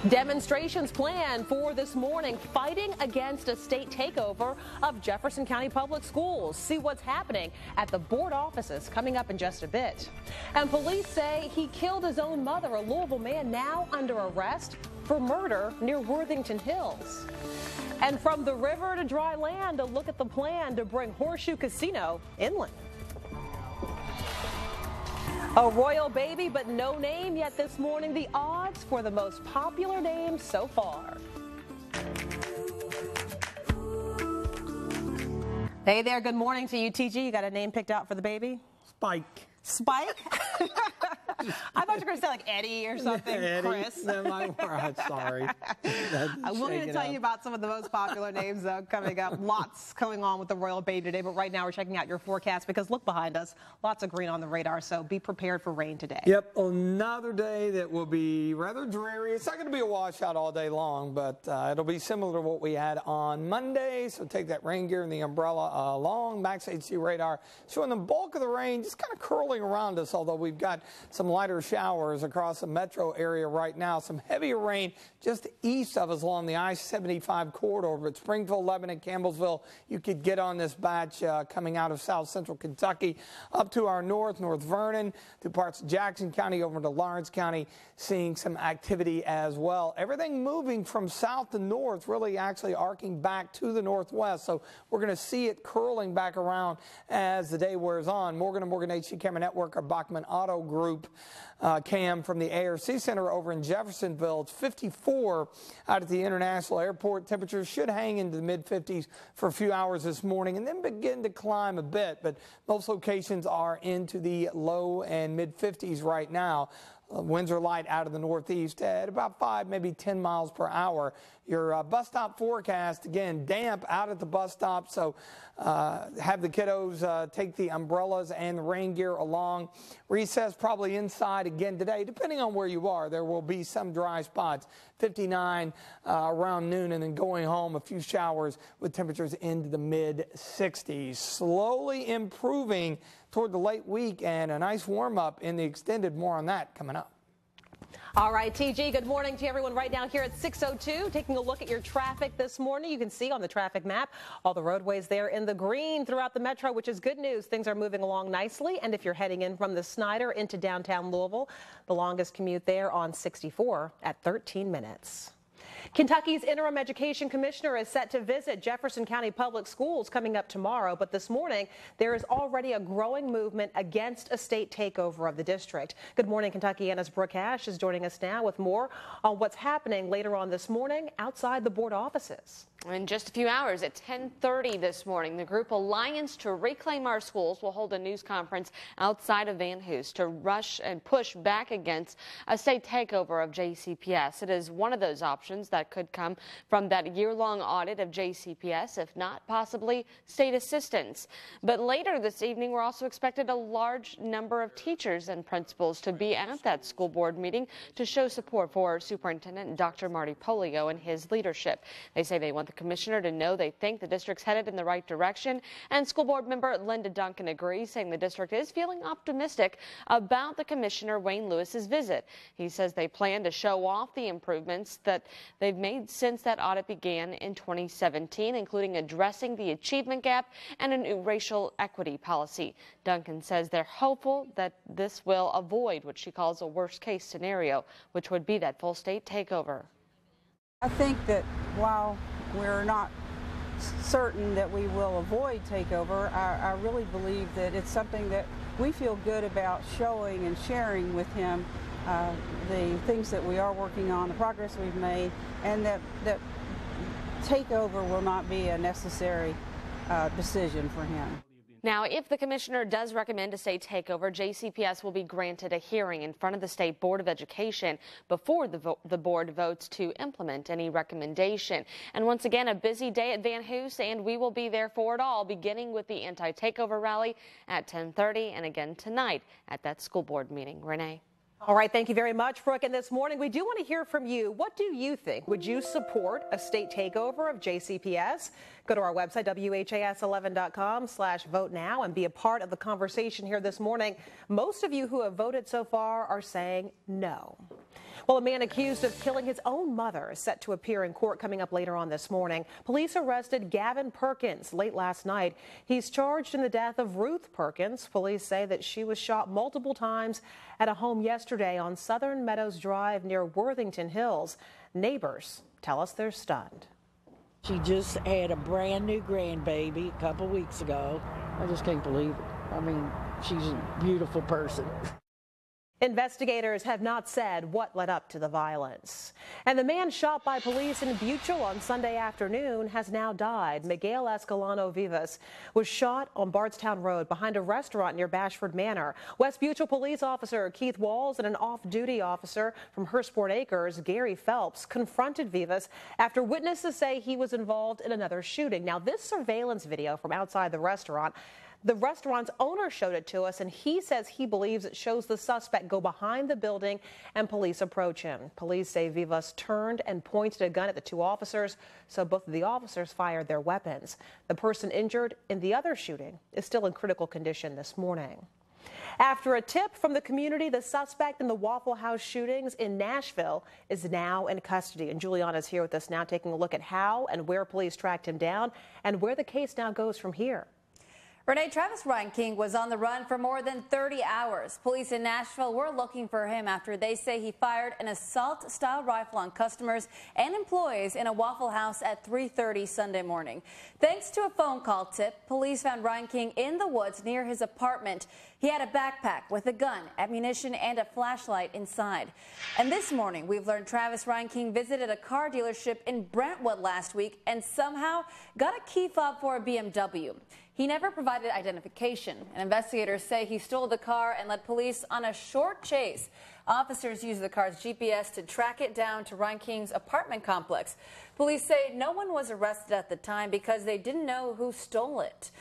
Demonstrations planned for this morning fighting against a state takeover of Jefferson County Public Schools. See what's happening at the board offices coming up in just a bit. And police say he killed his own mother, a Louisville man now under arrest for murder near Worthington Hills. And from the river to dry land, a look at the plan to bring Horseshoe Casino inland. A royal baby, but no name yet this morning. The odds for the most popular name so far. Hey there, good morning to you, TG. You got a name picked out for the baby? Spike. Spike? I thought you were going to say like Eddie or something, Eddie. Chris. No, I'm sorry. I wanted to tell you about some of the most popular names coming up. Lots going on with the royal baby today, but right now we're checking out your forecast because look behind us. Lots of green on the radar, so be prepared for rain today. Yep, another day that will be rather dreary. It's not going to be a washout all day long, but it'll be similar to what we had on Monday. So take that rain gear and the umbrella along. Max HC radar showing the bulk of the rain just kind of curling around us, although we've got some lighter showers across the metro area right now. Some heavier rain just east of us along the I-75 corridor. But Springfield, Lebanon, Campbellsville, you could get on this batch coming out of south central Kentucky up to our north, North Vernon, through parts of Jackson County over to Lawrence County, seeing some activity as well. Everything moving from south to north, really actually arcing back to the northwest. So we're going to see it curling back around as the day wears on. Morgan & Morgan HC Camera Network, our Bachman Auto Group cam from the ARC Center over in Jeffersonville. It's 54 out at the International Airport. Temperatures should hang into the mid-50s for a few hours this morning and then begin to climb a bit, but most locations are into the low and mid-50s right now. Winds are light out of the northeast at about 5, maybe 10 miles per hour. Your bus stop forecast, again, damp out at the bus stop, so have the kiddos take the umbrellas and the rain gear along. Recess probably inside again today, depending on where you are. There will be some dry spots, 59 around noon, and then going home, a few showers with temperatures into the mid-60s. Slowly improving toward the late week and a nice warm-up in the extended. More on that coming up. All right, TG, good morning to everyone right now here at 6:02. Taking a look at your traffic this morning. You can see on the traffic map all the roadways there in the green throughout the metro, which is good news. Things are moving along nicely. And if you're heading in from the Snyder into downtown Louisville, the longest commute there on 64 at 13 minutes. Kentucky's interim education commissioner is set to visit Jefferson County Public Schools coming up tomorrow, but this morning there is already a growing movement against a state takeover of the district. Good morning, Kentuckiana's Brooke Ash is joining us now with more on what's happening later on this morning outside the board offices. In just a few hours at 10:30 this morning, the group Alliance to Reclaim Our Schools will hold a news conference outside of Van Hoos to rush and push back against a state takeover of JCPS. It is one of those options that could come from that year-long audit of JCPS, if not possibly state assistance. But later this evening, we're also expected a large number of teachers and principals to be at that school board meeting to show support for Superintendent Dr. Marty Polio and his leadership. They say they want the commissioner to know they think the district's headed in the right direction, and school board member Linda Duncan agrees, saying the district is feeling optimistic about the commissioner Wayne Lewis's visit. He says they plan to show off the improvements that they've made since that audit began in 2017, including addressing the achievement gap and a new racial equity policy. Duncan says they're hopeful that this will avoid what she calls a worst case scenario, which would be that full state takeover. I think that while we're not certain that we will avoid takeover, I really believe that it's something that we feel good about showing and sharing with him, the things that we are working on, the progress we've made, and that takeover will not be a necessary decision for him. Now, if the commissioner does recommend a state takeover, JCPS will be granted a hearing in front of the State Board of Education before the board votes to implement any recommendation. And once again, a busy day at Van Hoos, and we will be there for it all, beginning with the anti-takeover rally at 10:30 and again tonight at that school board meeting. Renee. All right, thank you very much, Brooke. And this morning, we do want to hear from you. What do you think? Would you support a state takeover of JCPS? Go to our website, WHAS11.com/vote now, and be a part of the conversation here this morning. Most of you who have voted so far are saying no. Well, a man accused of killing his own mother is set to appear in court coming up later on this morning. Police arrested Gavin Perkins late last night. He's charged in the death of Ruth Perkins. Police say that she was shot multiple times at a home yesterday on Southern Meadows Drive near Worthington Hills. Neighbors tell us they're stunned. She just had a brand new grandbaby a couple weeks ago. I just can't believe it. I mean, she's a beautiful person. Investigators have not said what led up to the violence. And the man shot by police in Buchel on Sunday afternoon has now died. Miguel Escalano Vivas was shot on Bardstown Road behind a restaurant near Bashford Manor. West Buchel police officer Keith Walls and an off-duty officer from Hurstbourne Acres, Gary Phelps, confronted Vivas after witnesses say he was involved in another shooting. Now, this surveillance video from outside the restaurant's owner showed it to us, and he says he believes it shows the suspect go behind the building and police approach him. Police say Vivas turned and pointed a gun at the two officers, so both of the officers fired their weapons. The person injured in the other shooting is still in critical condition this morning. After a tip from the community, the suspect in the Waffle House shootings in Nashville is now in custody. And Juliana's here with us now, taking a look at how and where police tracked him down and where the case now goes from here. Renee, Travis Reinking was on the run for more than 30 hours. Police in Nashville were looking for him after they say he fired an assault-style rifle on customers and employees in a Waffle House at 3:30 Sunday morning. Thanks to a phone call tip, police found Reinking in the woods near his apartment. He had a backpack with a gun, ammunition, and a flashlight inside. And this morning, we've learned Travis Reinking visited a car dealership in Brentwood last week and somehow got a key fob for a BMW. He never provided identification, and investigators say he stole the car and led police on a short chase. Officers used the car's GPS to track it down to Reinking's apartment complex. Police say no one was arrested at the time because they didn't know who stole it.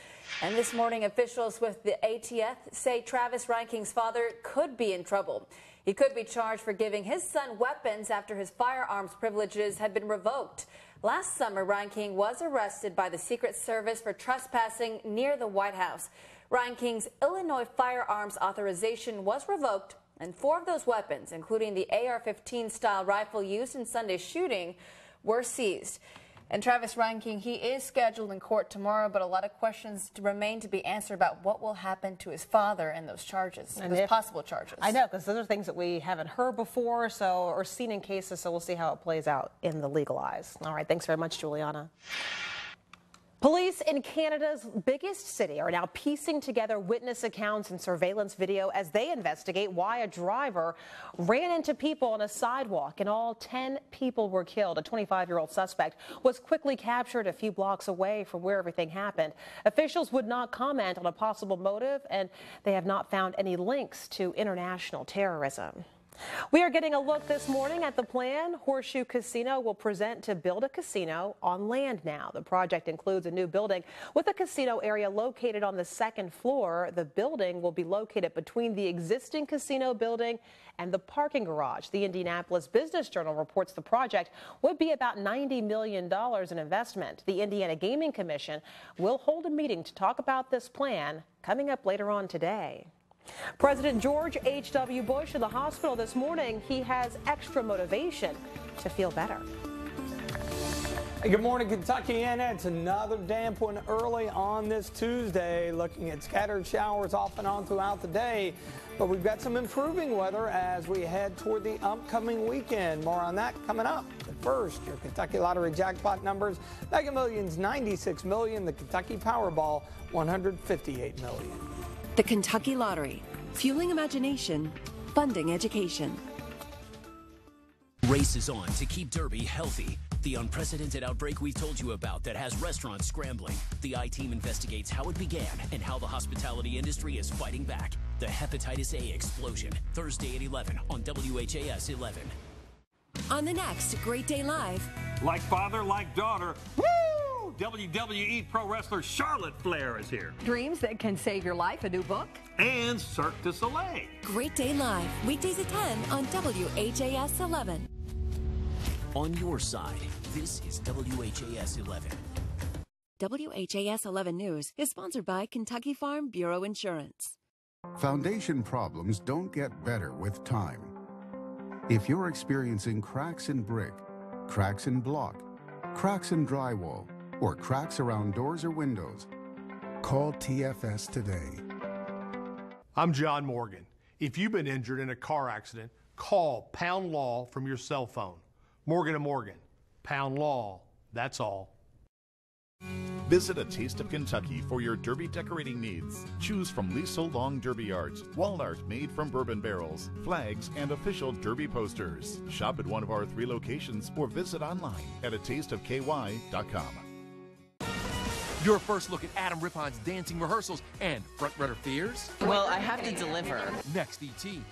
And this morning, officials with the ATF say Travis Reinking's father could be in trouble. He could be charged for giving his son weapons after his firearms privileges had been revoked. Last summer, Reinking was arrested by the Secret Service for trespassing near the White House. Reinking's Illinois firearms authorization was revoked, and 4 of those weapons, including the AR-15 style rifle used in Sunday's shooting, were seized. And Travis Reinking, he is scheduled in court tomorrow, but a lot of questions remain to be answered about what will happen to his father and those charges, and those possible charges. I know, because those are things that we haven't heard before or seen in cases, so we'll see how it plays out in the legal eyes. All right, thanks very much, Juliana. Police in Canada's biggest city are now piecing together witness accounts and surveillance video as they investigate why a driver ran into people on a sidewalk. In all, 10 people were killed. A 25-year-old suspect was quickly captured a few blocks away from where everything happened. Officials would not comment on a possible motive, and they have not found any links to international terrorism. We are getting a look this morning at the plan Horseshoe Casino will present to build a casino on land now. The project includes a new building with a casino area located on the 2nd floor. The building will be located between the existing casino building and the parking garage. The Indianapolis Business Journal reports the project would be about $90 million in investment. The Indiana Gaming Commission will hold a meeting to talk about this plan coming up later on today. President George H.W. Bush in the hospital this morning. He has extra motivation to feel better. Hey, good morning, Kentucky, and it's another damp one early on this Tuesday. Looking at scattered showers off and on throughout the day, but we've got some improving weather as we head toward the upcoming weekend. More on that coming up. But first, your Kentucky Lottery jackpot numbers: Mega Millions $96 million, the Kentucky Powerball $158 million. The Kentucky Lottery, fueling imagination, funding education. Race is on to keep Derby healthy. The unprecedented outbreak we've told you about that has restaurants scrambling. The I-Team investigates how it began and how the hospitality industry is fighting back. The hepatitis A explosion, Thursday at 11 on WHAS 11. On the next Great Day Live. Like father, like daughter. Woo! WWE pro wrestler Charlotte Flair is here. Dreams that can save your life, a new book. And Cirque du Soleil. Great Day Live, weekdays at 10 on WHAS 11. On your side, this is WHAS 11. WHAS 11 News is sponsored by Kentucky Farm Bureau Insurance. Foundation problems don't get better with time. If you're experiencing cracks in brick, cracks in block, cracks in drywall, or cracks around doors or windows, call TFS today. I'm John Morgan. If you've been injured in a car accident, call Pound Law from your cell phone. Morgan & Morgan. Pound Law. That's all. Visit A Taste of Kentucky for your derby decorating needs. Choose from Lisa Long Derby art, wall art made from bourbon barrels, flags, and official derby posters. Shop at one of our 3 locations or visit online at atasteofky.com. Your first look at Adam Rippon's dancing rehearsals and frontrunner fears. Well, I have to deliver. Next, E.T.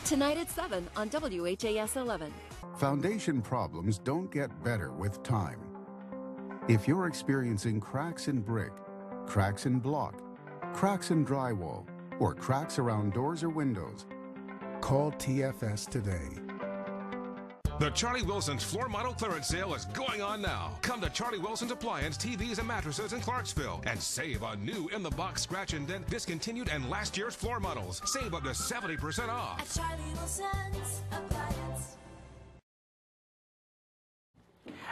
Tonight at 7 on WHAS11. Foundation problems don't get better with time. If you're experiencing cracks in brick, cracks in block, cracks in drywall, or cracks around doors or windows, call TFS today. The Charlie Wilson's floor model clearance sale is going on now. Come to Charlie Wilson's Appliance, TVs, and mattresses in Clarksville and save on new in-the-box scratch and dent, discontinued, and last year's floor models. Save up to 70% off. At Charlie Wilson's Appliance.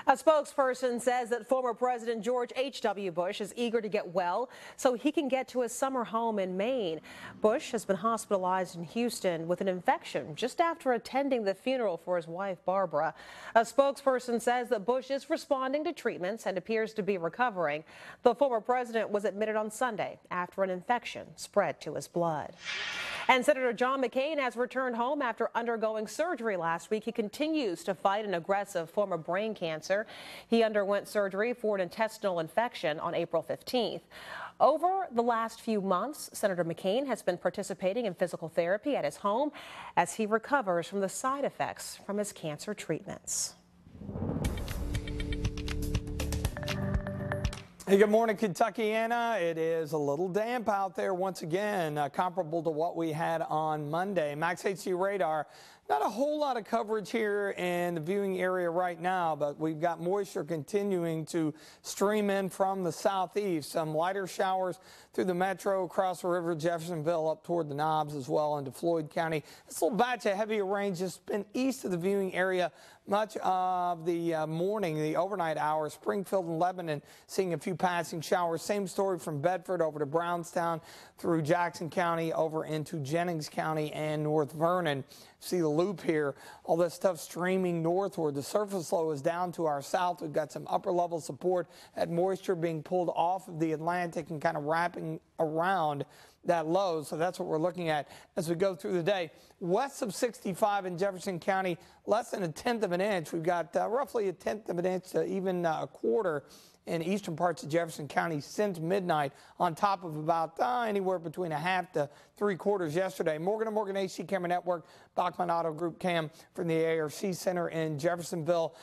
A spokesperson says that former President George H.W. Bush is eager to get well so he can get to his summer home in Maine. Bush has been hospitalized in Houston with an infection just after attending the funeral for his wife, Barbara. A spokesperson says that Bush is responding to treatments and appears to be recovering. The former president was admitted on Sunday after an infection spread to his blood. And Senator John McCain has returned home after undergoing surgery last week. He continues to fight an aggressive form of brain cancer. He underwent surgery for an intestinal infection on April 15th. Over the last few months, Senator McCain has been participating in physical therapy at his home as he recovers from the side effects from his cancer treatments. Hey, good morning, Kentuckiana. It is a little damp out there once again, comparable to what we had on Monday. Max HD radar, not a whole lot of coverage here in the viewing area right now, but we've got moisture continuing to stream in from the southeast. Some lighter showers through the metro, across the river, Jeffersonville, up toward the Knobs as well into Floyd County. This little batch of heavier rain just been east of the viewing area much of the morning, the overnight hours. Springfield and Lebanon seeing a few passing showers. Same story from Bedford over to Brownstown through Jackson County over into Jennings County and North Vernon. See the loop here, all this stuff streaming northward. The surface low is down to our south. We've got some upper level support, that moisture being pulled off of the Atlantic and kind of wrapping around that low. So that's what we're looking at as we go through the day. West of 65 in Jefferson County, less than 1/10 of an inch. We've got roughly 1/10 of an inch to even a quarter in eastern parts of Jefferson County since midnight, on top of about anywhere between 1/2 to 3/4 yesterday. Morgan & Morgan AC Camera Network, Bachman Auto Group Cam from the ARC Center in Jeffersonville.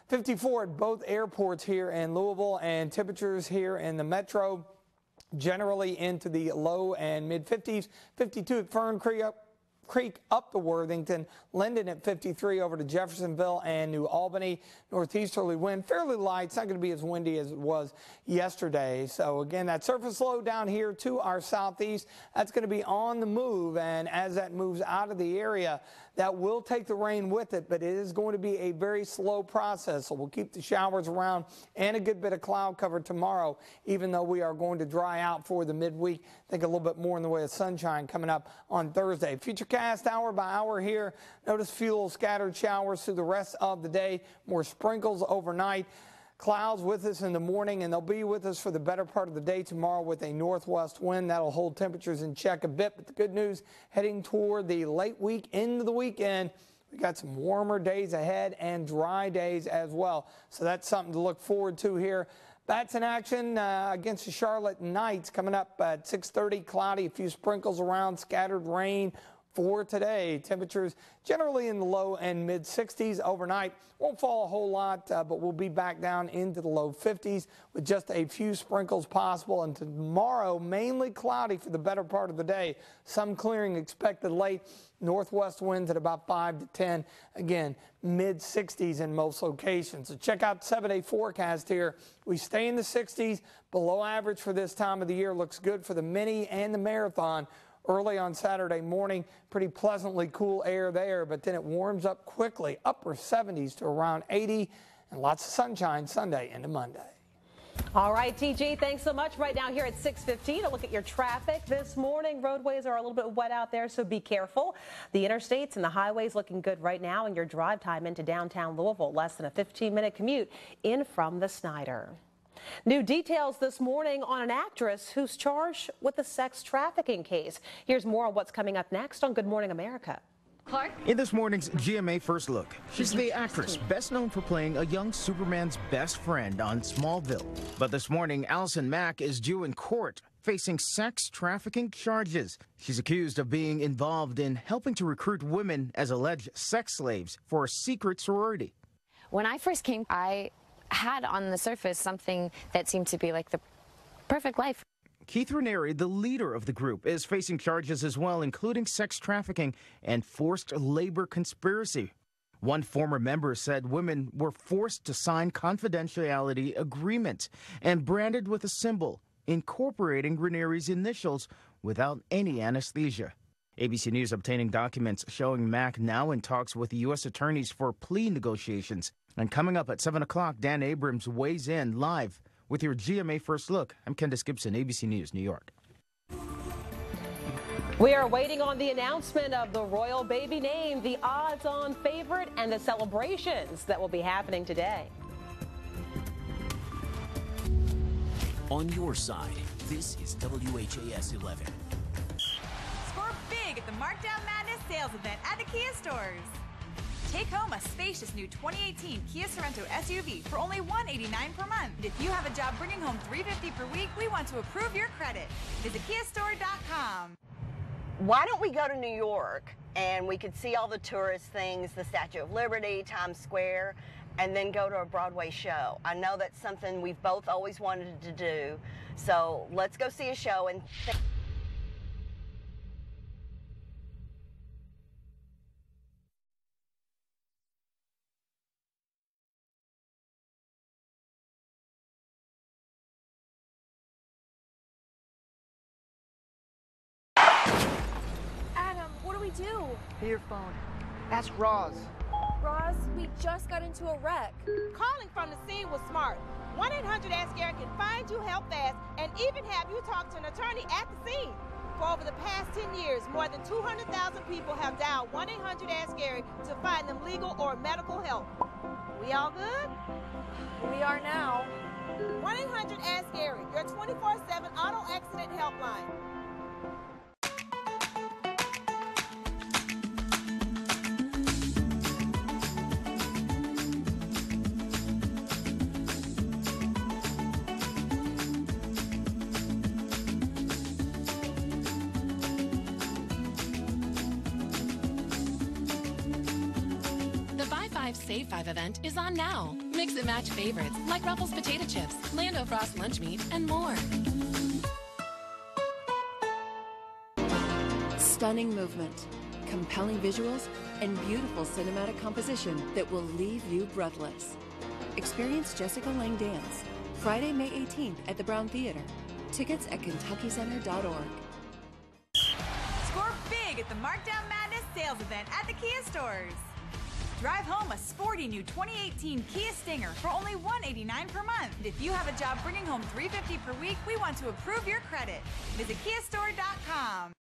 54 at both airports here in Louisville, and temperatures here in the metro generally into the low and mid 50s. 52 at Fern Creek up to Worthington, Linden at 53 over to Jeffersonville and New Albany. Northeasterly wind, fairly light. It's not going to be as windy as it was yesterday. So again, that surface low down here to our southeast, that's going to be on the move. And as that moves out of the area, that will take the rain with it, but it is going to be a very slow process. So we'll keep the showers around and a good bit of cloud cover tomorrow, even though we are going to dry out for the midweek. I think a little bit more in the way of sunshine coming up on Thursday. Futurecast hour by hour here. Notice a few little scattered showers through the rest of the day. More sprinkles overnight. Clouds with us in the morning, and they'll be with us for the better part of the day tomorrow with a northwest wind. That'll hold temperatures in check a bit. But the good news, heading toward the late week into the weekend, we got some warmer days ahead and dry days as well. So that's something to look forward to here. Bats in action against the Charlotte Knights coming up at 6:30. Cloudy, a few sprinkles around, scattered rain for today. Temperatures generally in the low and mid 60s overnight. Won't fall a whole lot, but we'll be back down into the low 50s with just a few sprinkles possible. And tomorrow, mainly cloudy for the better part of the day. Some clearing expected late. Northwest winds at about 5 to 10. Again, mid 60s in most locations. So check out the 7-day forecast here. We stay in the 60s. Below average for this time of the year. Looks good for the mini and the marathon. early on Saturday morning. Pretty pleasantly cool air there, but then it warms up quickly, upper 70s to around 80, and lots of sunshine Sunday into Monday. All right, TG, thanks so much. Right now here at 6:15, a look at your traffic this morning. Roadways are a little bit wet out there, so be careful. The interstates and the highways looking good right now, and your drive time into downtown Louisville, less than a 15-minute commute in from the Snyder. New details this morning on an actress who's charged with a sex trafficking case. Here's more on what's coming up next on Good Morning America. Clark? In this morning's GMA First Look, she's the actress best known for playing a young Superman's best friend on Smallville. But this morning, Allison Mack is due in court facing sex trafficking charges. She's accused of being involved in helping to recruit women as alleged sex slaves for a secret sorority. When I first came, I had on the surface something that seemed to be like the perfect life. Keith Raniere, the leader of the group, is facing charges as well, including sex trafficking and forced labor conspiracy. One former member said women were forced to sign confidentiality agreements and branded with a symbol incorporating Raniere's initials without any anesthesia. ABC News obtaining documents showing Mack now in talks with the U.S. attorneys for plea negotiations. And coming up at 7 o'clock, Dan Abrams weighs in live with your GMA First Look. I'm Candace Gibson, ABC News, New York. We are waiting on the announcement of the royal baby name, the odds-on favorite, and the celebrations that will be happening today. On your side, this is WHAS11. Score big at the Markdown Madness sales event at the Kia stores. Take home a spacious new 2018 Kia Sorento SUV for only $189 per month. If you have a job bringing home $350 per week, we want to approve your credit. Visit KiaStore.com. Why don't we go to New York and we could see all the tourist things, the Statue of Liberty, Times Square, and then go to a Broadway show? I know that's something we've both always wanted to do, so let's go see a show and do? Pay your phone. Ask Roz. Roz, we just got into a wreck. Calling from the scene was smart. 1-800-ASK-GARY can find you help fast and even have you talk to an attorney at the scene. For over the past 10 years, more than 200,000 people have dialed 1-800-ASK-GARY to find them legal or medical help. We all good? We are now. 1-800-ASK-GARY, your 24/7 auto accident helpline. Save 5 event is on now. Mix and match favorites like Ruffles potato chips, Lando Frost lunch meat, and more. Stunning movement, compelling visuals, and beautiful cinematic composition that will leave you breathless. Experience Jessica Lange dance Friday, May 18th at the Brown Theater. Tickets at KentuckyCenter.org. Score big at the Markdown Madness sales event at the Kia stores. Drive home a sporty new 2018 Kia Stinger for only $189 per month. If you have a job bringing home $350 per week, we want to approve your credit. Visit KiaStore.com.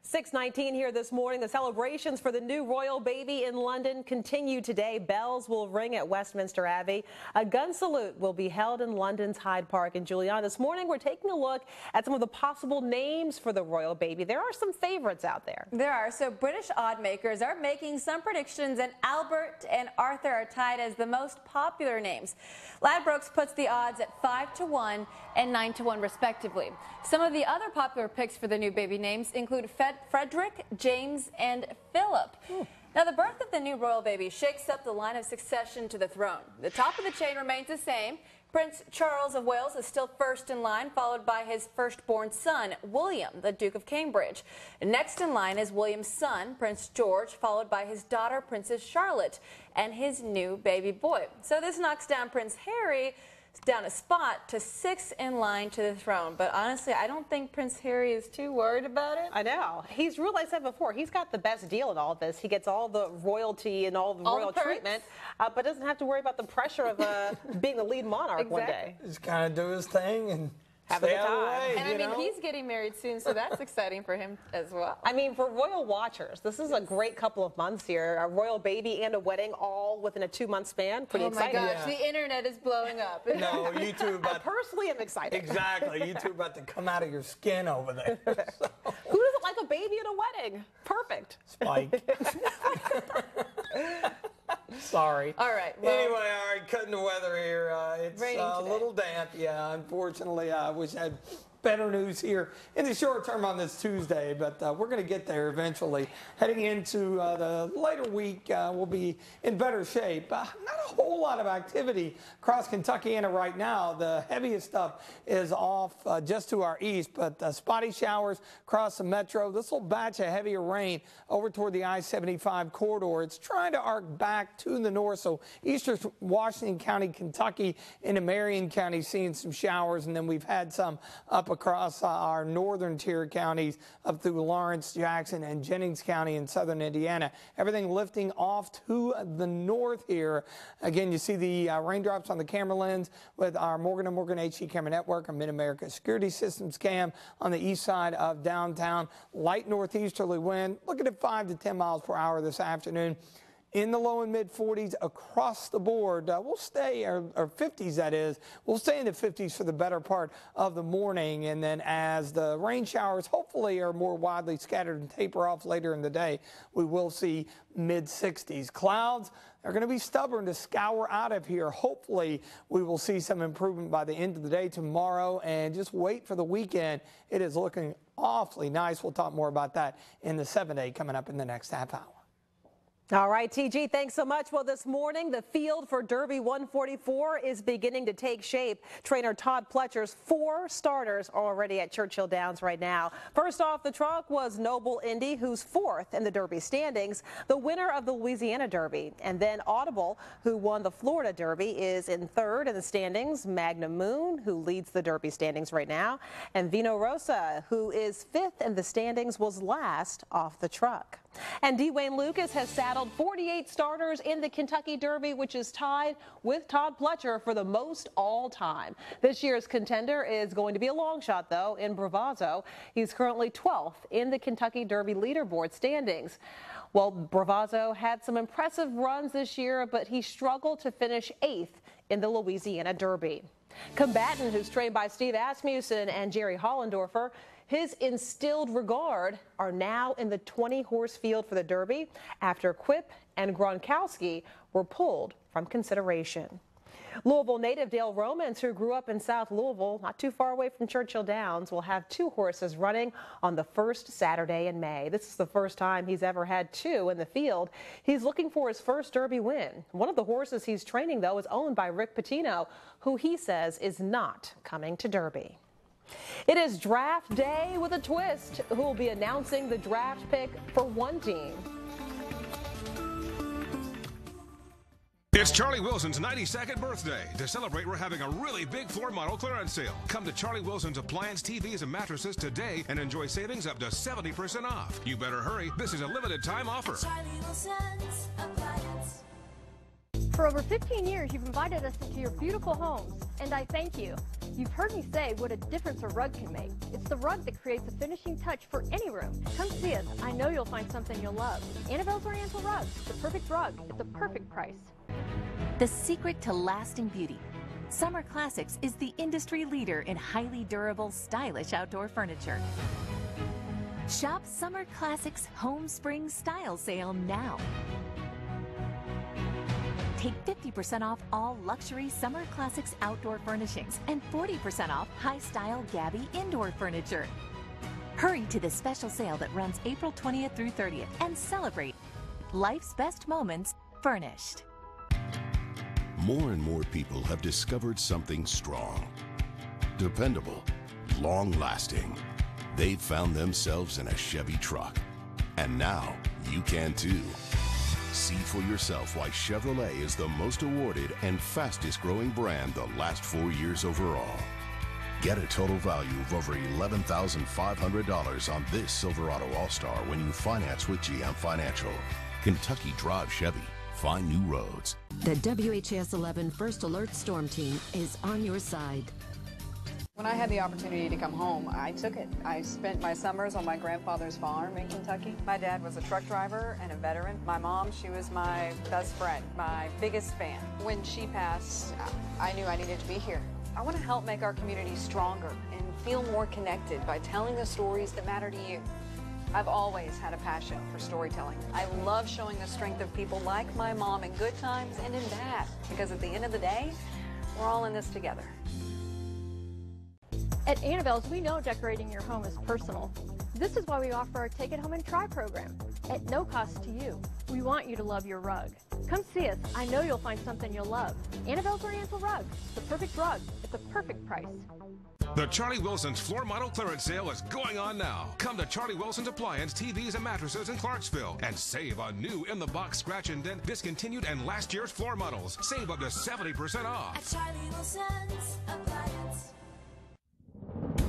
6:19 here this morning. The celebrations for the new royal baby in London continue today. Bells will ring at Westminster Abbey. A gun salute will be held in London's Hyde Park. And Juliana, this morning we're taking a look at some of the possible names for the royal baby. There are some favorites out there. There are. So British odd makers are making some predictions, and Albert and Arthur are tied as the most popular names. Ladbrokes puts the odds at 5-1 and 9-1 respectively. Some of the other popular picks for the new baby names include Frederick, James, and Philip. Now, the birth of the new royal baby shakes up the line of succession to the throne. The top of the chain remains the same. Prince Charles of Wales is still first in line, followed by his firstborn son, William, the Duke of Cambridge. Next in line is William's son, Prince George, followed by his daughter, Princess Charlotte, and his new baby boy. So this knocks down Prince Harry. down a spot to 6 in line to the throne. But honestly, I don't think Prince Harry is too worried about it. I know. He's realized that before. He's got the best deal in all of this. He gets all the royalty and all the royal treatment, but doesn't have to worry about the pressure of being the lead monarch one day. Just kind of do his thing and have a stay good out of the time. way, And I mean, he's getting married soon, so that's exciting for him as well. I mean, for royal watchers, this is a great couple of months here. A royal baby and a wedding all within a 2-month span. Pretty exciting. Oh my gosh, the internet is blowing up. No, you two about... I personally am excited. Exactly. You two about to come out of your skin over there. So. Who doesn't like a baby at a wedding? Perfect. Spike. Sorry. All right. Well, anyway, all right, cutting the weather here. It's a little damp. Yeah, unfortunately, I wish I had better news here in the short term on this Tuesday, but we're going to get there eventually. Heading into the later week, we'll be in better shape. Not a whole lot of activity across Kentuckiana right now. The heaviest stuff is off just to our east, but spotty showers across the metro. This little batch of heavier rain over toward the I-75 corridor. It's trying to arc back to the north, so eastern Washington County, Kentucky, into Marion County seeing some showers, and then we've had some up across our northern tier counties up through Lawrence, Jackson, and Jennings County in southern Indiana. Everything lifting off to the north here. Again, you see the raindrops on the camera lens with our Morgan & Morgan HD camera network, our Mid-America Security Systems cam on the east side of downtown. Light northeasterly wind, looking at 5 to 10 miles per hour this afternoon. In the low and mid 40s across the board. We'll stay, or 50s that is, we'll stay in the 50s for the better part of the morning. And then as the rain showers hopefully are more widely scattered and taper off later in the day, we will see mid 60s. Clouds are going to be stubborn to scour out of here. Hopefully we will see some improvement by the end of the day tomorrow, and just wait for the weekend. It is looking awfully nice. We'll talk more about that in the 7-day coming up in the next half hour. All right, TG, thanks so much. Well, this morning, the field for Derby 144 is beginning to take shape. Trainer Todd Pletcher's 4 starters are already at Churchill Downs right now. First off the truck was Noble Indy, who's 4th in the Derby standings, the winner of the Louisiana Derby. And then Audible, who won the Florida Derby, is in 3rd in the standings. Magnum Moon, who leads the Derby standings right now. And Vino Rosa, who is 5th in the standings, was last off the truck. And Dwayne Lucas has saddled 48 starters in the Kentucky Derby, which is tied with Todd Pletcher for the most all time. This year's contender is going to be a long shot, though, in Bravazzo. He's currently 12th in the Kentucky Derby leaderboard standings. Well, Bravazzo had some impressive runs this year, but he struggled to finish 8th in the Louisiana Derby. Combatant, who's trained by Steve Asmussen and Jerry Hollendorfer, his instilled regard are now in the 20-horse field for the Derby after Quip and Gronkowski were pulled from consideration. Louisville native Dale Romans, who grew up in South Louisville, not too far away from Churchill Downs, will have 2 horses running on the first Saturday in May. This is the first time he's ever had 2 in the field. He's looking for his first Derby win. One of the horses he's training, though, is owned by Rick Pitino, who he says is not coming to Derby. It is draft day with a twist. Who will be announcing the draft pick for one team? It's Charlie Wilson's 92nd birthday. To celebrate, we're having a really big floor model clearance sale. Come to Charlie Wilson's Appliance, TVs, and Mattresses today and enjoy savings up to 70% off. You better hurry. This is a limited time offer. Charlie Wilson's Appliance. For over 15 years, you've invited us into your beautiful homes, and I thank you. You've heard me say what a difference a rug can make. It's the rug that creates a finishing touch for any room. Come see us. I know you'll find something you'll love. Annabelle's Oriental Rugs, the perfect rug at the perfect price. The secret to lasting beauty. Summer Classics is the industry leader in highly durable, stylish outdoor furniture. Shop Summer Classics Home Spring Style Sale now. Take 50% off all luxury Summer Classics outdoor furnishings and 40% off high-style Gabby indoor furniture. Hurry to this special sale that runs April 20th through 30th and celebrate life's best moments furnished. More and more people have discovered something strong, dependable, long-lasting. They've found themselves in a Chevy truck. And now you can too. See for yourself why Chevrolet is the most awarded and fastest growing brand the last 4 years overall. Get a total value of over $11,500 on this Silverado All-Star when you finance with GM Financial. Kentucky Drive Chevy. Find new roads. The WHAS11 First Alert Storm Team is on your side. When I had the opportunity to come home, I took it. I spent my summers on my grandfather's farm in Kentucky. My dad was a truck driver and a veteran. My mom, she was my best friend, my biggest fan. When she passed, I knew I needed to be here. I want to help make our community stronger and feel more connected by telling the stories that matter to you. I've always had a passion for storytelling. I love showing the strength of people like my mom in good times and in bad, because at the end of the day, we're all in this together. At Annabelle's, we know decorating your home is personal. This is why we offer our Take It Home and Try program at no cost to you. We want you to love your rug. Come see us. I know you'll find something you'll love. Annabelle's Oriental Rug, the perfect rug at the perfect price. The Charlie Wilson's floor model clearance sale is going on now. Come to Charlie Wilson's Appliance, TVs, and Mattresses in Clarksville and save on new in-the-box scratch and dent, discontinued, and last year's floor models. Save up to 70% off. At Charlie Wilson's Appliance.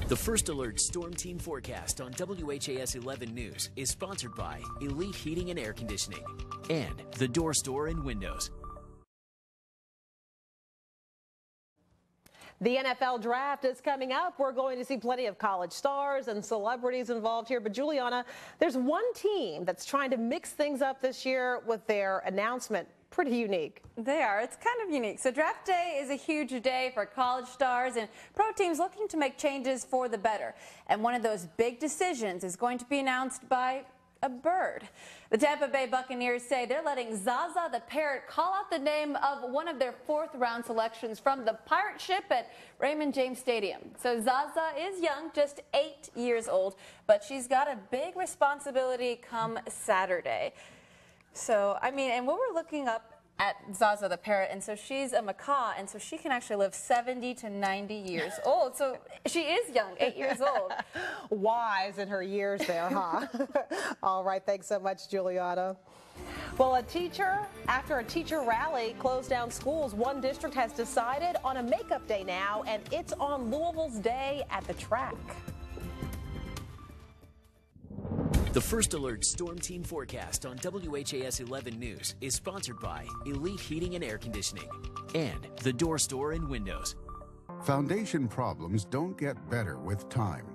The First Alert Storm Team forecast on WHAS 11 News is sponsored by Elite Heating and Air Conditioning and The Door Store and Windows. The NFL draft is coming up. We're going to see plenty of college stars and celebrities involved here. But Juliana, there's one team that's trying to mix things up this year with their announcement. Pretty unique. They are. It's kind of unique. So draft day is a huge day for college stars and pro teams looking to make changes for the better. And one of those big decisions is going to be announced by a bird. The Tampa Bay Buccaneers say they're letting Zaza the parrot call out the name of one of their fourth-round selections from the pirate ship at Raymond James Stadium. So Zaza is young, just 8 years old, but she's got a big responsibility come Saturday. So, I mean, and we were looking up at Zaza the parrot, and so she's a macaw, and so she can actually live 70 to 90 years old. So she is young, 8 years old. Wise in her years there, huh? All right, thanks so much, Juliana. Well, after a teacher rally closed down schools, one district has decided on a makeup day now, and it's on Louisville's day at the track. The First Alert Storm Team forecast on WHAS 11 News is sponsored by Elite Heating and Air Conditioning and The Door Store and Windows. Foundation problems don't get better with time.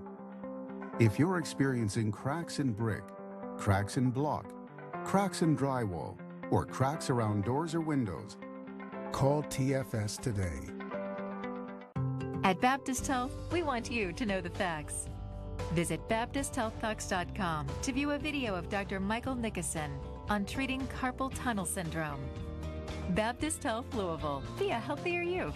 If you're experiencing cracks in brick, cracks in block, cracks in drywall, or cracks around doors or windows, call TFS today. At Baptist Health, we want you to know the facts. Visit BaptistHealthFacts.com to view a video of Dr. Michael Nickerson on treating carpal tunnel syndrome. Baptist Health Louisville. Be a healthier you.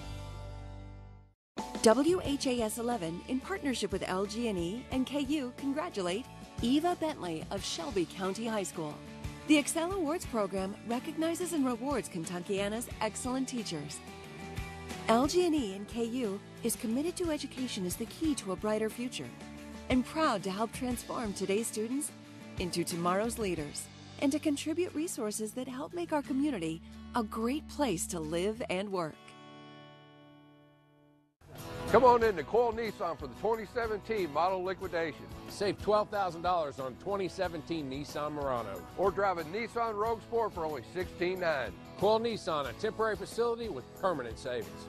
WHAS 11, in partnership with LG&E and KU, congratulate Eva Bentley of Shelby County High School. The Excel Awards program recognizes and rewards Kentuckiana's excellent teachers. LG&E and KU is committed to education as the key to a brighter future, and proud to help transform today's students into tomorrow's leaders, and to contribute resources that help make our community a great place to live and work. Come on in to Coyle Nissan for the 2017 model liquidation. Save $12,000 on 2017 Nissan Murano. Or drive a Nissan Rogue Sport for only $16,900. Coyle Nissan, a temporary facility with permanent savings.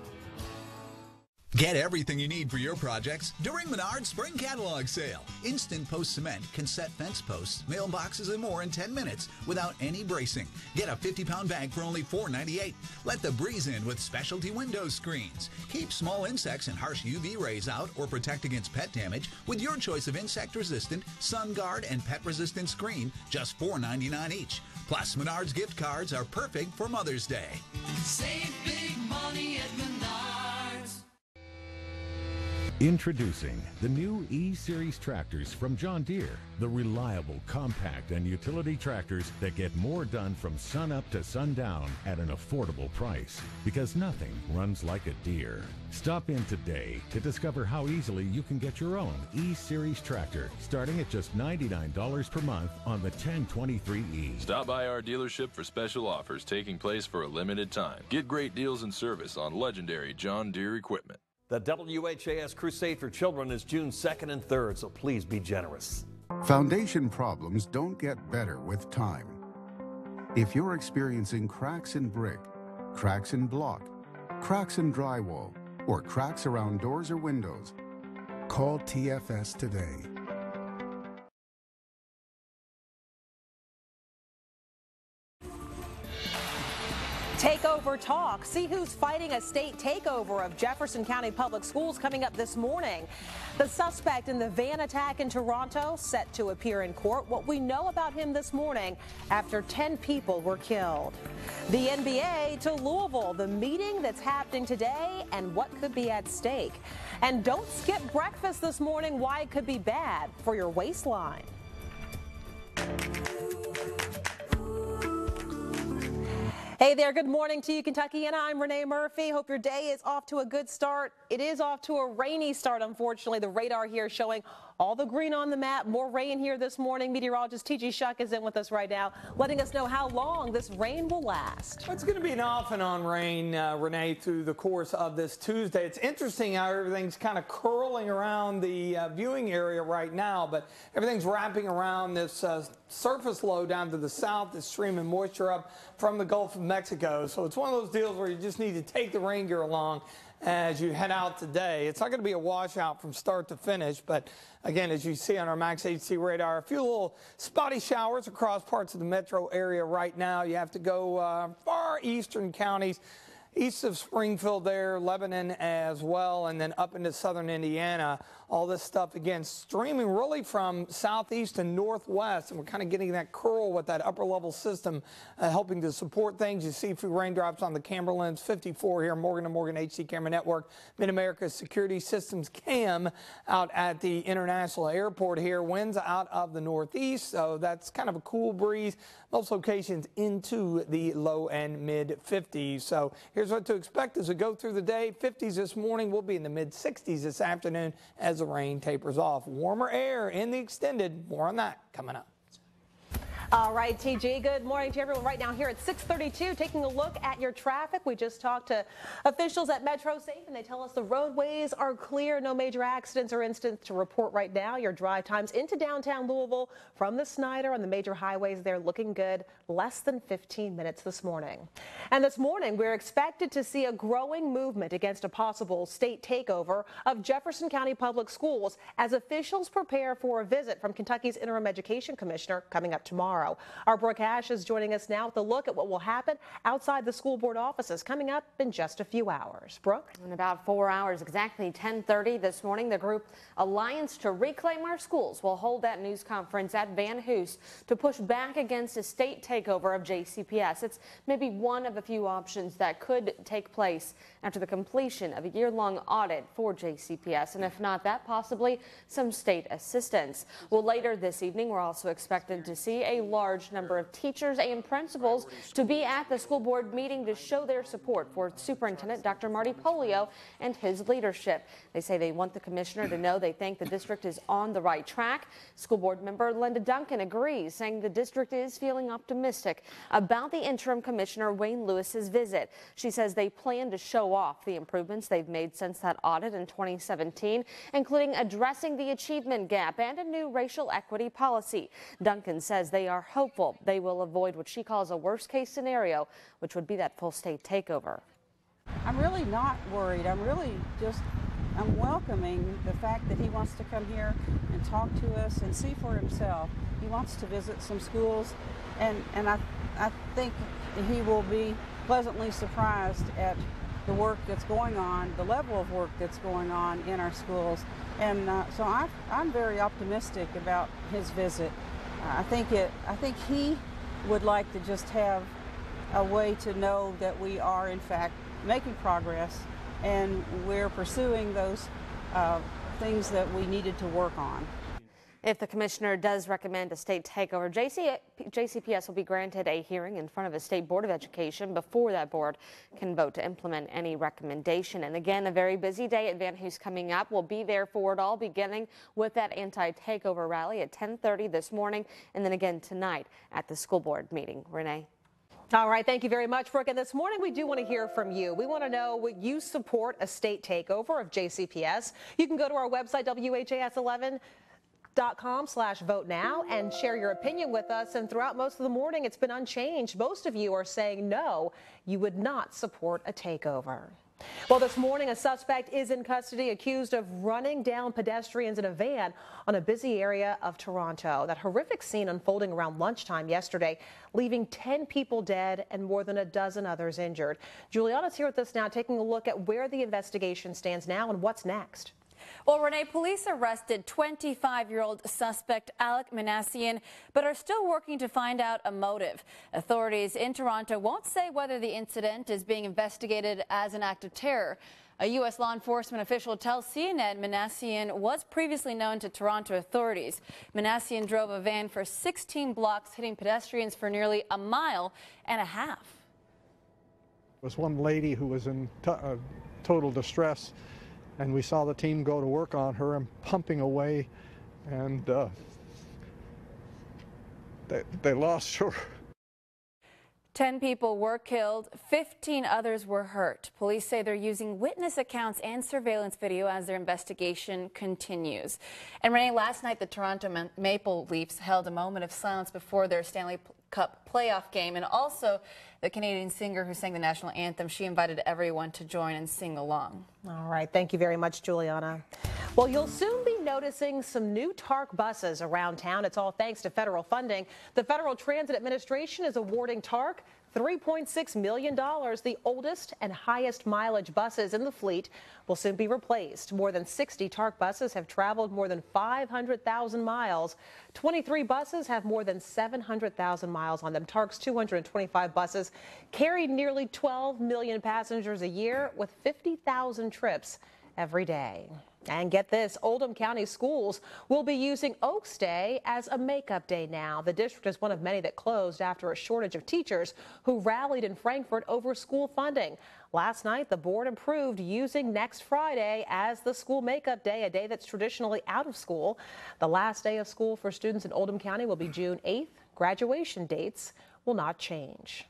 Get everything you need for your projects during Menard's Spring Catalog Sale. Instant Post Cement can set fence posts, mailboxes, and more in 10 minutes without any bracing. Get a 50-pound bag for only $4.98. Let the breeze in with specialty window screens. Keep small insects and harsh UV rays out or protect against pet damage with your choice of insect-resistant, sun-guard, and pet-resistant screen, just $4.99 each. Plus, Menard's gift cards are perfect for Mother's Day. Save big money at Menards. Introducing the new E-Series tractors from John Deere, the reliable, compact, and utility tractors that get more done from sun up to sundown at an affordable price, because nothing runs like a Deere. Stop in today to discover how easily you can get your own E-Series tractor, starting at just $99 per month on the 1023E. Stop by our dealership for special offers taking place for a limited time. Get great deals and service on legendary John Deere equipment. The WHAS Crusade for Children is June 2nd and 3rd, so please be generous. Foundation problems don't get better with time. If you're experiencing cracks in brick, cracks in block, cracks in drywall, or cracks around doors or windows, call TFS today. Takeover talk. See who's fighting a state takeover of Jefferson County Public Schools coming up this morning. The suspect in the van attack in Toronto set to appear in court. What we know about him this morning after 10 people were killed. The NBA to Louisville, the meeting that's happening today and what could be at stake. And don't skip breakfast this morning, why it could be bad for your waistline. Hey there, good morning to you, Kentucky, and I'm Renee Murphy. Hope your day is off to a good start. It is off to a rainy start, unfortunately. The radar here showing all the green on the map. More rain here this morning. Meteorologist T.G. Shuck is in with us right now, letting us know how long this rain will last. It's going to be an off and on rain, Renee, through the course of this Tuesday. It's interesting how everything's kind of curling around the viewing area right now, but everything's wrapping around this surface low down to the south that's streaming moisture up from the Gulf of Mexico. So it's one of those deals where you just need to take the rain gear along as you head out today. It's not going to be a washout from start to finish, but again, as you see on our Max HC radar, a few little spotty showers across parts of the metro area right now. You have to go far eastern counties, east of Springfield there, Lebanon as well, and then up into southern Indiana. All this stuff, again, streaming really from southeast and northwest, and we're kind of getting that curl with that upper-level system helping to support things. You see a few raindrops on the camera lens, 54 here, Morgan & Morgan HC Camera Network, Mid-America Security Systems CAM out at the International Airport here. Winds out of the northeast, so that's kind of a cool breeze. Most locations into the low and mid-50s. So here's what to expect as we go through the day. 50s this morning. We'll be in the mid-60s this afternoon as the rain tapers off. Warmer air in the extended. More on that coming up. All right, TG, good morning to everyone right now here at 6:32. Taking a look at your traffic. We just talked to officials at Metro Safe, and they tell us the roadways are clear. No major accidents or incidents to report right now. Your drive times into downtown Louisville from the Snyder on the major highways there looking good. Less than 15 minutes this morning. And this morning, we're expected to see a growing movement against a possible state takeover of Jefferson County Public Schools as officials prepare for a visit from Kentucky's Interim Education Commissioner coming up tomorrow. Our Brooke Ash is joining us now with a look at what will happen outside the school board offices coming up in just a few hours. Brooke? In about 4 hours, exactly 10:30 this morning, the group Alliance to Reclaim Our Schools will hold that news conference at Van Hoos to push back against a state takeover of JCPS. It's maybe one of a few options that could take place after the completion of a year-long audit for JCPS, and if not that, possibly some state assistance. Well, later this evening, we're also expected to see a large number of teachers and principals to be at the school board meeting to show their support for Superintendent Dr. Marty Polio and his leadership. They say they want the commissioner to know they think the district is on the right track. School board member Linda Duncan agrees, saying the district is feeling optimistic about the interim commissioner Wayne Lewis's visit. She says they plan to show off the improvements they've made since that audit in 2017, including addressing the achievement gap and a new racial equity policy. Duncan says they are hopeful they will avoid what she calls a worst-case scenario, which would be that full state takeover. I'm really not worried. I'm welcoming the fact that he wants to come here and talk to us and see for himself. He wants to visit some schools, and I think he will be pleasantly surprised at the work that's going on, the level of work that's going on in our schools. And so I'm very optimistic about his visit. I think he would like to just have a way to know that we are in fact making progress and we're pursuing those things that we needed to work on. If the commissioner does recommend a state takeover, JCPS will be granted a hearing in front of a state board of education before that board can vote to implement any recommendation. And again, a very busy day at Van Hoos coming up. We'll be there for it all, beginning with that anti-takeover rally at 10:30 this morning, and then again tonight at the school board meeting. Renee. All right, thank you very much, Brooke. And this morning we do want to hear from you. We want to know, would you support a state takeover of JCPS? You can go to our website, WHAS11.com/vote now, and share your opinion with us. And throughout most of the morning, it's been unchanged. Most of you are saying no, you would not support a takeover. Well, this morning, a suspect is in custody accused of running down pedestrians in a van on a busy area of Toronto. That horrific scene unfolding around lunchtime yesterday, leaving 10 people dead and more than a dozen others injured. Juliana's here with us now, taking a look at where the investigation stands now and what's next. Well, Renee, police arrested 25-year-old suspect Alec Manassian, but are still working to find out a motive. Authorities in Toronto won't say whether the incident is being investigated as an act of terror. A U.S. law enforcement official tells CNN Manassian was previously known to Toronto authorities. Manassian drove a van for 16 blocks, hitting pedestrians for nearly a mile and a half. There was one lady who was in total distress, and we saw the team go to work on her and pumping away, and they lost her. 10 people were killed, 15 others were hurt. Police say they're using witness accounts and surveillance video as their investigation continues. And Renee, last night the Toronto Maple Leafs held a moment of silence before their Stanley Cup playoff game, and also the Canadian singer who sang the national anthem, she invited everyone to join and sing along. All right, thank you very much, Juliana. Well, you'll soon be noticing some new TARC buses around town. It's all thanks to federal funding. The Federal Transit Administration is awarding TARC $3.6 million. The oldest and highest mileage buses in the fleet will soon be replaced. More than 60 TARC buses have traveled more than 500,000 miles. 23 buses have more than 700,000 miles on them. TARC's 225 buses carry nearly 12 million passengers a year with 50,000 trips every day. And get this, Oldham County schools will be using Oaks Day as a makeup day now. The district is one of many that closed after a shortage of teachers who rallied in Frankfort over school funding. Last night, the board approved using next Friday as the school makeup day, a day that's traditionally out of school. The last day of school for students in Oldham County will be June 8th. Graduation dates will not change.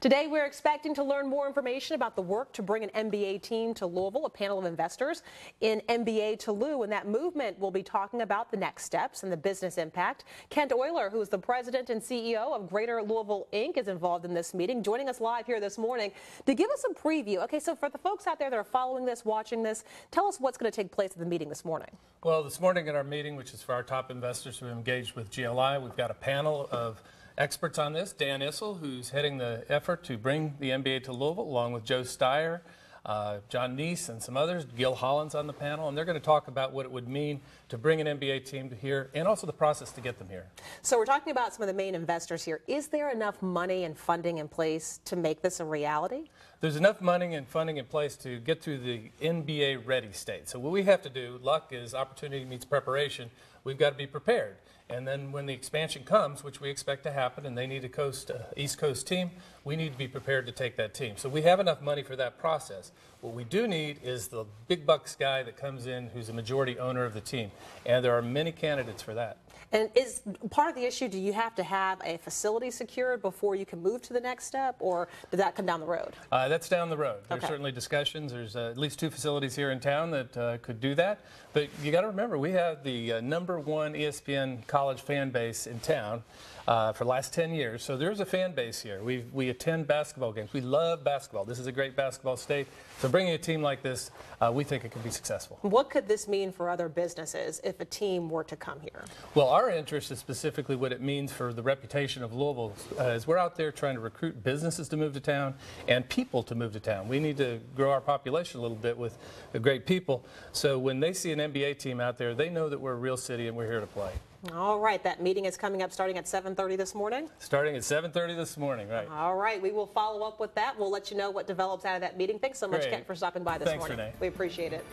Today, we're expecting to learn more information about the work to bring an NBA team to Louisville. A panel of investors in NBA to Lou, and that movement will be talking about the next steps and the business impact. Kent Euler, who is the president and CEO of Greater Louisville Inc., is involved in this meeting, joining us live here this morning to give us a preview. Okay, so for the folks out there that are following this, watching this, tell us what's going to take place at the meeting this morning. Well, this morning at our meeting, which is for our top investors who are engaged with GLI, we've got a panel of experts on this. Dan Issel, who's heading the effort to bring the NBA to Louisville, along with Joe Steyer, John Neese, and some others. Gil Holland's on the panel, and they're going to talk about what it would mean to bring an NBA team to here, and also the process to get them here. So we're talking about some of the main investors here. Is there enough money and funding in place to make this a reality? There's enough money and funding in place to get to the NBA ready state. So what we have to do, luck is opportunity meets preparation. We've got to be prepared. And then when the expansion comes, which we expect to happen, and they need a East Coast team, we need to be prepared to take that team. So we have enough money for that process. What we do need is the big bucks guy that comes in who's a majority owner of the team. And there are many candidates for that. And is part of the issue, do you have to have a facility secured before you can move to the next step, or did that come down the road? That's down the road. There's Okay. certainly discussions. There's at least 2 facilities here in town that could do that. But you got to remember, we have the #1 ESPN college fan base in town for the last 10 years. So there's a fan base here. We attend basketball games. We love basketball. This is a great basketball state. So bringing a team like this, we think it could be successful. What could this mean for other businesses if a team were to come here? Well, our interest is specifically what it means for the reputation of Louisville, as we're out there trying to recruit businesses to move to town and people to move to town. We need to grow our population a little bit with great people. So when they see an NBA team out there, they know that we're a real city and we're here to play. All right, that meeting is coming up starting at 7:30 this morning. Starting at 7:30 this morning, right. All right, we will follow up with that. We'll let you know what develops out of that meeting. Thanks so much, Great. Kent, for stopping by this Thanks, morning. Renee. We appreciate it.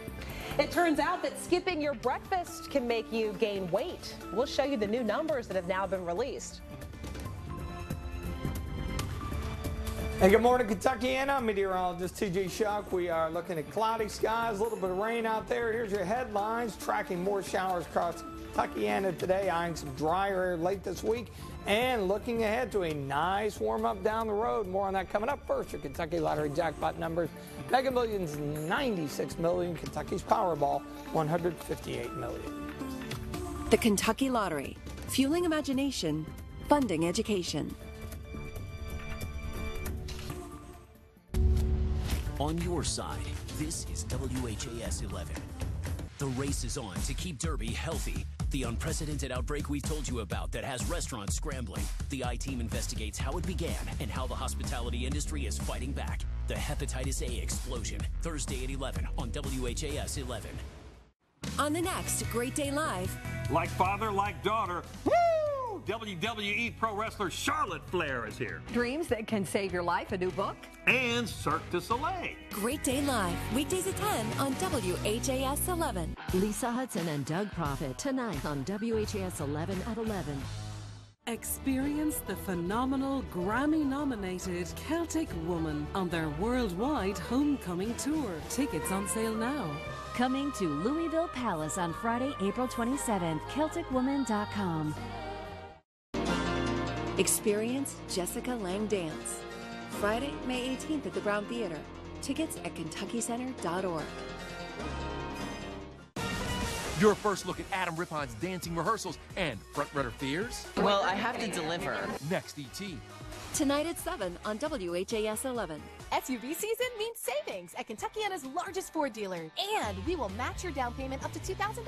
It turns out that skipping your breakfast can make you gain weight. We'll show you the new numbers that have now been released. Hey, good morning, Kentuckiana. I'm meteorologist TJ Shuck. We are looking at cloudy skies, a little bit of rain out there. Here's your headlines. Tracking more showers across Kentuckiana today, eyeing some drier air late this week, and looking ahead to a nice warm up down the road. More on that coming up. First, your Kentucky Lottery jackpot numbers. Mega Millions, 96 million. Kentucky's Powerball, 158 million. The Kentucky Lottery, fueling imagination, funding education. On your side, this is WHAS11. The race is on to keep Derby healthy. The unprecedented outbreak we've told you about that has restaurants scrambling. The I-Team investigates how it began and how the hospitality industry is fighting back. The hepatitis A explosion, Thursday at 11 on WHAS 11. On the next Great Day Live. Like father, like daughter. Woo! WWE pro wrestler Charlotte Flair is here. Dreams that can save your life, a new book. And Cirque du Soleil. Great Day Live, weekdays at 10 on WHAS 11. Lisa Hudson and Doug Proffitt tonight on WHAS 11 at 11. Experience the phenomenal Grammy-nominated Celtic Woman on their worldwide homecoming tour. Tickets on sale now. Coming to Louisville Palace on Friday, April 27th, CelticWoman.com. Experience Jessica Lange Dance. Friday, May 18th at the Brown Theater. Tickets at KentuckyCenter.org. Your first look at Adam Rippon's dancing rehearsals and frontrunner fears. Well, I have to deliver. Next ET. Tonight at 7 on WHAS 11. SUV season means savings at Kentuckiana's largest Ford dealer. And we will match your down payment up to $2,000.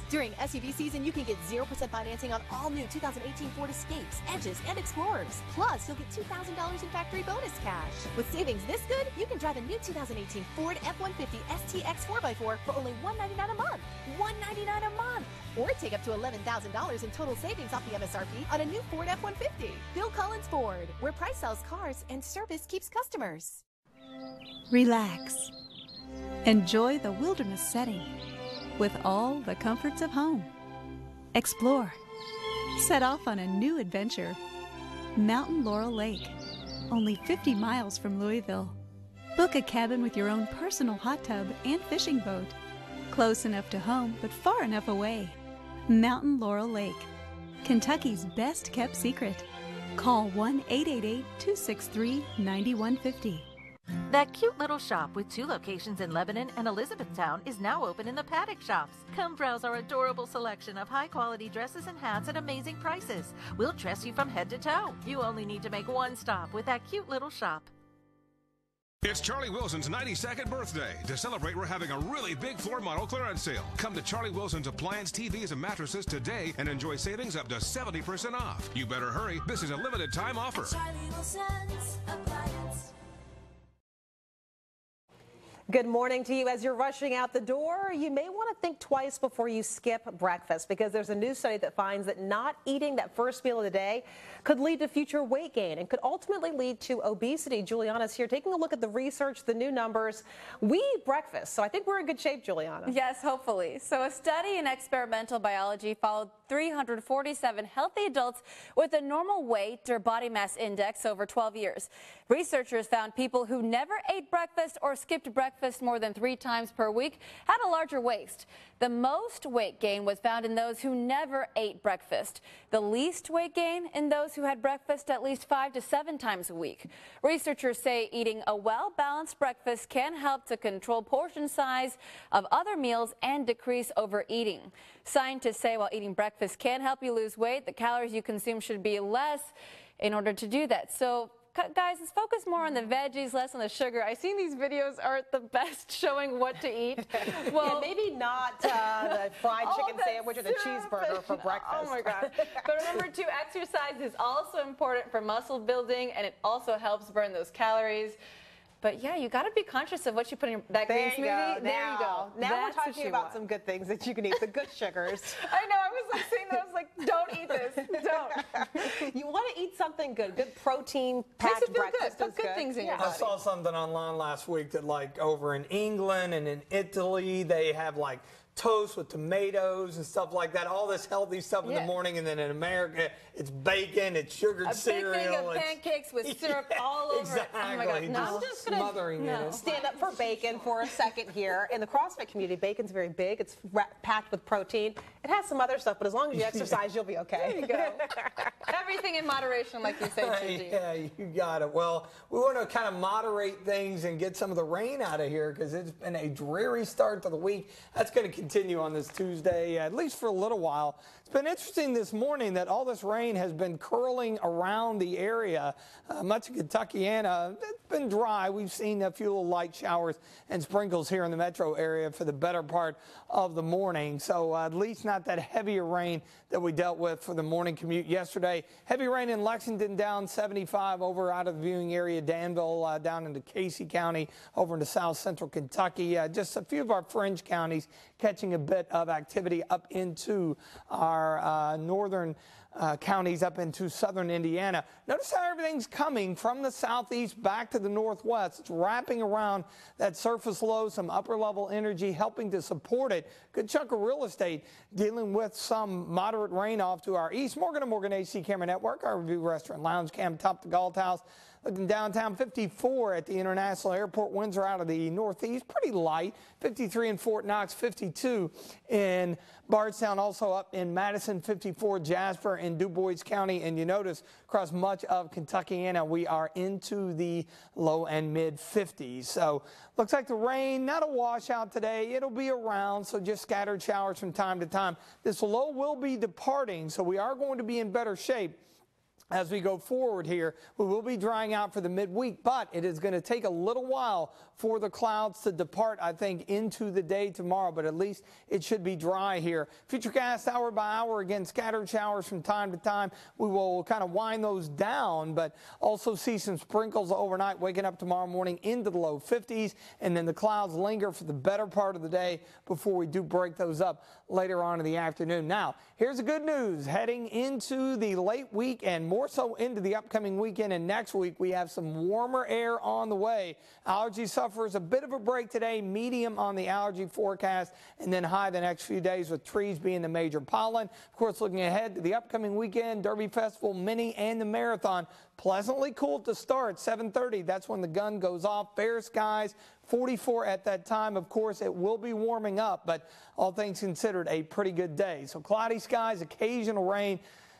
During SUV season, you can get 0% financing on all new 2018 Ford Escapes, Edges, and Explorers. Plus, you'll get $2,000 in factory bonus cash. With savings this good, you can drive a new 2018 Ford F-150 STX 4x4 for only $199 a month. $199 a month. Or take up to $11,000 in total savings off the MSRP on a new Ford F-150. Bill Collins Ford, where price sells cars and service keeps customers. Relax. Enjoy the wilderness setting with all the comforts of home. Explore. Set off on a new adventure. Mountain Laurel Lake, only 50 miles from Louisville. Book a cabin with your own personal hot tub and fishing boat. Close enough to home, but far enough away. Mountain Laurel Lake, Kentucky's best kept secret. Call 1-888-263-9150. That cute little shop with 2 locations in Lebanon and Elizabethtown is now open in the Paddock Shops. Come browse our adorable selection of high-quality dresses and hats at amazing prices. We'll dress you from head to toe. You only need to make one stop with that cute little shop. It's Charlie Wilson's 92nd birthday. To celebrate, we're having a really big floor model clearance sale. Come to Charlie Wilson's Appliance, TVs, and Mattresses today and enjoy savings up to 70% off. You better hurry. This is a limited time offer. Charlie Wilson's Appliance. Good morning to you. As you're rushing out the door, you may want to think twice before you skip breakfast, because there's a new study that finds that not eating that first meal of the day could lead to future weight gain and could ultimately lead to obesity. Juliana's here taking a look at the research, the new numbers. We eat breakfast, so I think we're in good shape, Juliana. Yes, hopefully. So a study in experimental biology followed 347 healthy adults with a normal weight or body mass index over 12 years. Researchers found people who never ate breakfast or skipped breakfast more than 3 times per week had a larger waist. The most weight gain was found in those who never ate breakfast. The least weight gain in those who had breakfast at least 5 to 7 times a week. Researchers say eating a well-balanced breakfast can help to control portion size of other meals and decrease overeating. Scientists say while eating breakfast can help you lose weight, the calories you consume should be less in order to do that. So guys, let's focus more on the veggies, less on the sugar. I've seen these videos aren't the best showing what to eat. Well, yeah, maybe not the fried chicken sandwich or the cheeseburger for breakfast. Oh my God. But remember too, exercise is also important for muscle building, and it also helps burn those calories. But yeah, you got to be conscious of what you put in that green smoothie. There you go. Now That's we're what talking you about want. some good things that you can eat, the good sugars. I know. I was like saying that. I was like, don't eat this. Don't. You want to eat something good protein-packed breakfast. Put good things in your I body. saw something online last week that like over in England and in Italy, they have like toast with tomatoes and stuff like that, all this healthy stuff in the morning, and then in America, it's bacon, it's sugared cereal. A big thing of pancakes with syrup all over it. Oh my God, no. I'm just going to stand up for bacon for a second here. In the CrossFit community, bacon's very big. It's packed with protein. It has some other stuff, but as long as you exercise, you'll be okay. There you go. Everything in moderation, like you say, Gigi. Yeah, you got it. Well, we want to kind of moderate things and get some of the rain out of here because it's been a dreary start to the week. That's going to continue on this Tuesday, at least for a little while. It's been interesting this morning that all this rain has been curling around the area. Much of Kentuckiana, it's been dry. We've seen a few little light showers and sprinkles here in the metro area for the better part of the morning. So at least not that heavier rain that we dealt with for the morning commute yesterday. Heavy rain in Lexington down 75 over out of the viewing area, Danville down into Casey County, over into south central Kentucky. Just a few of our fringe counties catching a bit of activity up into our northern counties up into southern Indiana. Notice how everything's coming from the southeast back to the northwest. It's wrapping around that surface low, some upper level energy helping to support it. Good chunk of real estate dealing with some moderate rain off to our east. Morgan & Morgan AC Camera Network, our Review Restaurant Lounge Cam top the Galt House. Looking downtown, 54 at the International Airport. Winds are out of the northeast, pretty light. 53 in Fort Knox, 52 in Bardstown, also up in Madison, 54 Jasper and Du Bois County. And you notice across much of Kentuckiana, we are into the low and mid 50s. So looks like the rain, not a washout today. It'll be around, so just scattered showers from time to time. This low will be departing, so we are going to be in better shape as we go forward here. We will be drying out for the midweek, but it is going to take a little while for the clouds to depart, I think, into the day tomorrow, but at least it should be dry here. Futurecast hour by hour, again, scattered showers from time to time. We will kind of wind those down, but also see some sprinkles overnight, waking up tomorrow morning into the low 50s, and then the clouds linger for the better part of the day before we do break those up later on in the afternoon. Now, here's the good news. Heading into the late week and more so into the upcoming weekend and next week, we have some warmer air on the way. Allergy suffers a bit of a break today, medium on the allergy forecast, and then high the next few days with trees being the major pollen. Of course, looking ahead to the upcoming weekend, Derby Festival, Mini, and the Marathon. Pleasantly cool to start, 7:30. That's when the gun goes off. Fair skies, 44 at that time. Of course, it will be warming up, but all things considered, a pretty good day. So cloudy skies, occasional rain.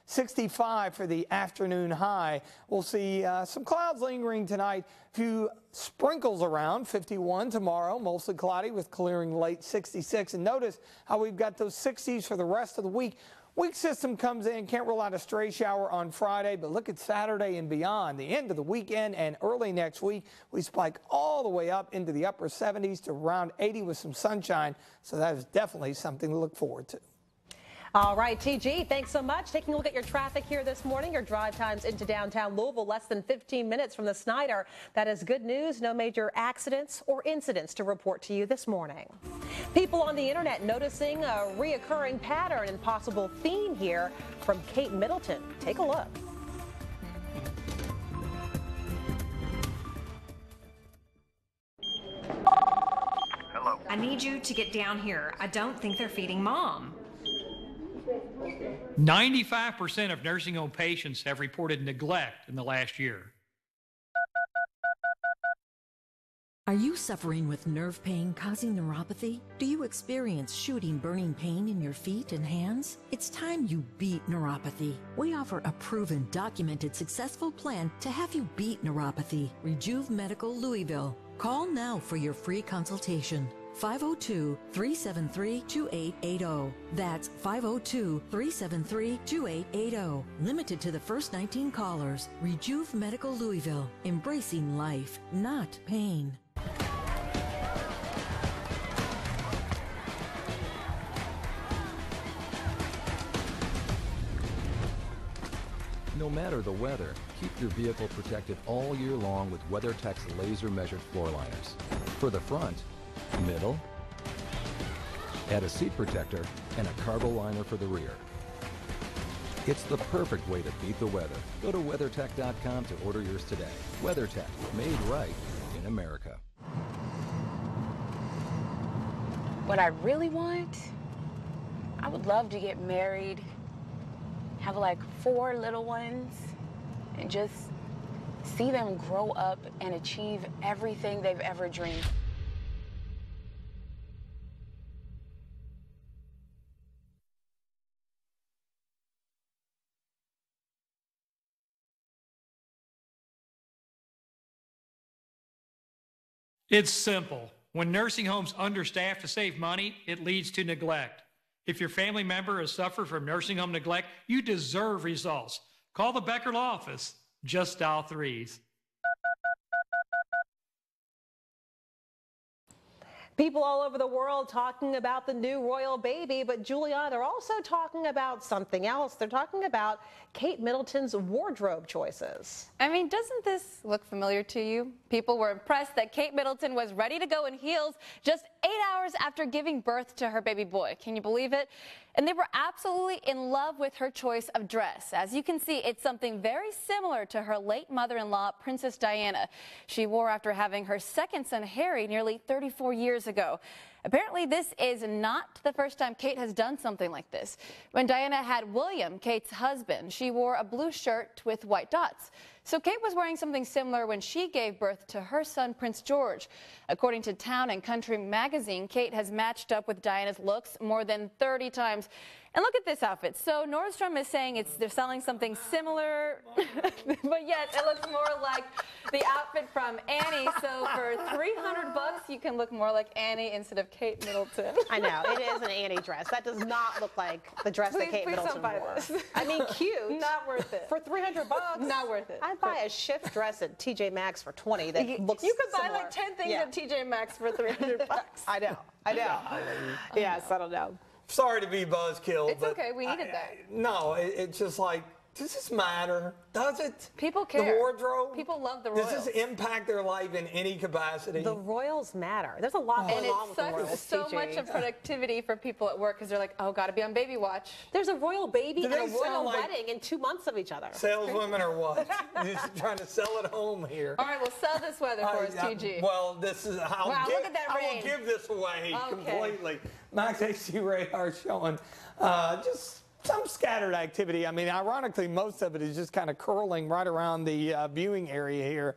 65 for the afternoon high. We'll see some clouds lingering tonight. A few sprinkles around. 51 tomorrow, mostly cloudy with clearing late 66. And notice how we've got those 60s for the rest of the week. Weak system comes in, can't rule out a stray shower on Friday, but look at Saturday and beyond. The end of the weekend and early next week, we spike all the way up into the upper 70s to around 80 with some sunshine. So that is definitely something to look forward to. All right, TG, thanks so much. Taking a look at your traffic here this morning, your drive times into downtown Louisville, less than 15 minutes from the Snyder. That is good news. No major accidents or incidents to report to you this morning. People on the internet noticing a reoccurring pattern and possible theme here from Kate Middleton. Take a look. Hello. I need you to get down here. I don't think they're feeding Mom. 95% of nursing home patients have reported neglect in the last year. Are you suffering with nerve pain causing neuropathy? Do you experience shooting, burning pain in your feet and hands? It's time you beat neuropathy. We offer a proven, documented, successful plan to have you beat neuropathy. Rejuve Medical Louisville. Call now for your free consultation. 502-373-2880. That's 502-373-2880. Limited to the first 19 callers. Rejuve Medical Louisville. Embracing life, not pain. No matter the weather, keep your vehicle protected all year long with WeatherTech's laser-measured floor liners. For the front, middle, add a seat protector and a cargo liner for the rear. It's the perfect way to beat the weather. Go to WeatherTech.com to order yours today. WeatherTech, made right in America. What I really want, I would love to get married, have like 4 little ones, and just see them grow up and achieve everything they've ever dreamed. It's simple. When nursing homes understaffed to save money, it leads to neglect. If your family member has suffered from nursing home neglect, you deserve results. Call the Becker Law Office. Just dial 3s. People all over the world talking about the new royal baby, but Julia, they're also talking about something else. They're talking about Kate Middleton's wardrobe choices. I mean, doesn't this look familiar to you? People were impressed that Kate Middleton was ready to go in heels just 8 hours after giving birth to her baby boy. Can you believe it? And they were absolutely in love with her choice of dress. As you can see, it's something very similar to her late mother-in-law, Princess Diana. She wore after having her second son, Harry, nearly 34 years ago. Apparently, this is not the first time Kate has done something like this. When Diana had William, Kate's husband, she wore a blue shirt with white dots. So Kate was wearing something similar when she gave birth to her son, Prince George. According to Town and Country magazine, Kate has matched up with Diana's looks more than 30 times. And look at this outfit. So Nordstrom is saying they're selling something similar, but yet it looks more like the outfit from Annie. So for $300, you can look more like Annie instead of Kate Middleton. I know, it is an Annie dress. That does not look like the dress that Kate Middleton wore. This. I mean, cute. Not worth it. For $300, not worth it. I'd buy a shift dress at TJ Maxx for $20 that looks You could buy similar. like 10 things at TJ Maxx for $300. I know. Yes, I don't know. Sorry to be buzzkill. It's okay. We needed that. No, it's just like, does this matter? Does it? People care. The wardrobe? People love the royals. Does this impact their life in any capacity? The royals matter. There's a lot going on with the royals. And it sucks so much of productivity for people at work because they're like, oh, got to be on baby watch. There's a royal baby Do and a they sound royal like wedding in 2 months of each other. Saleswomen or what? You're just trying to sell it home here. All right, well, sell this weather for us, TG. Well, this is how wow, look at that I rain. will give this away Okay. completely. Max AC radar showing just some scattered activity. I mean, ironically, most of it is just kind of curling right around the viewing area here.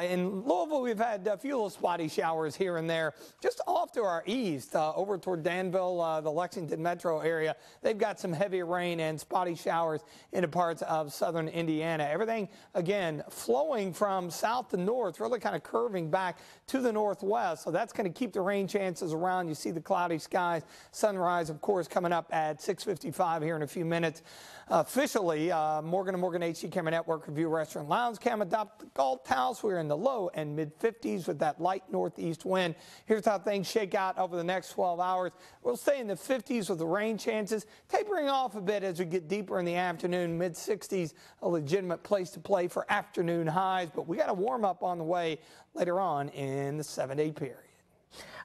In Louisville, we've had a few little spotty showers here and there. Just off to our east, over toward Danville, the Lexington metro area, they've got some heavy rain and spotty showers into parts of southern Indiana. Everything, again, flowing from south to north, really kind of curving back to the northwest. So that's going to keep the rain chances around. You see the cloudy skies. Sunrise, of course, coming up at 6:55 here in a few minutes. Officially, Morgan & Morgan HC Camera Network Review Restaurant Lounge Cam adopt the Galt House. We're in the low and mid-50s with that light northeast wind. Here's how things shake out over the next 12 hours. We'll stay in the 50s with the rain chances, tapering off a bit as we get deeper in the afternoon. Mid-60s, a legitimate place to play for afternoon highs, but we got a warm up on the way later on in the 7-day period.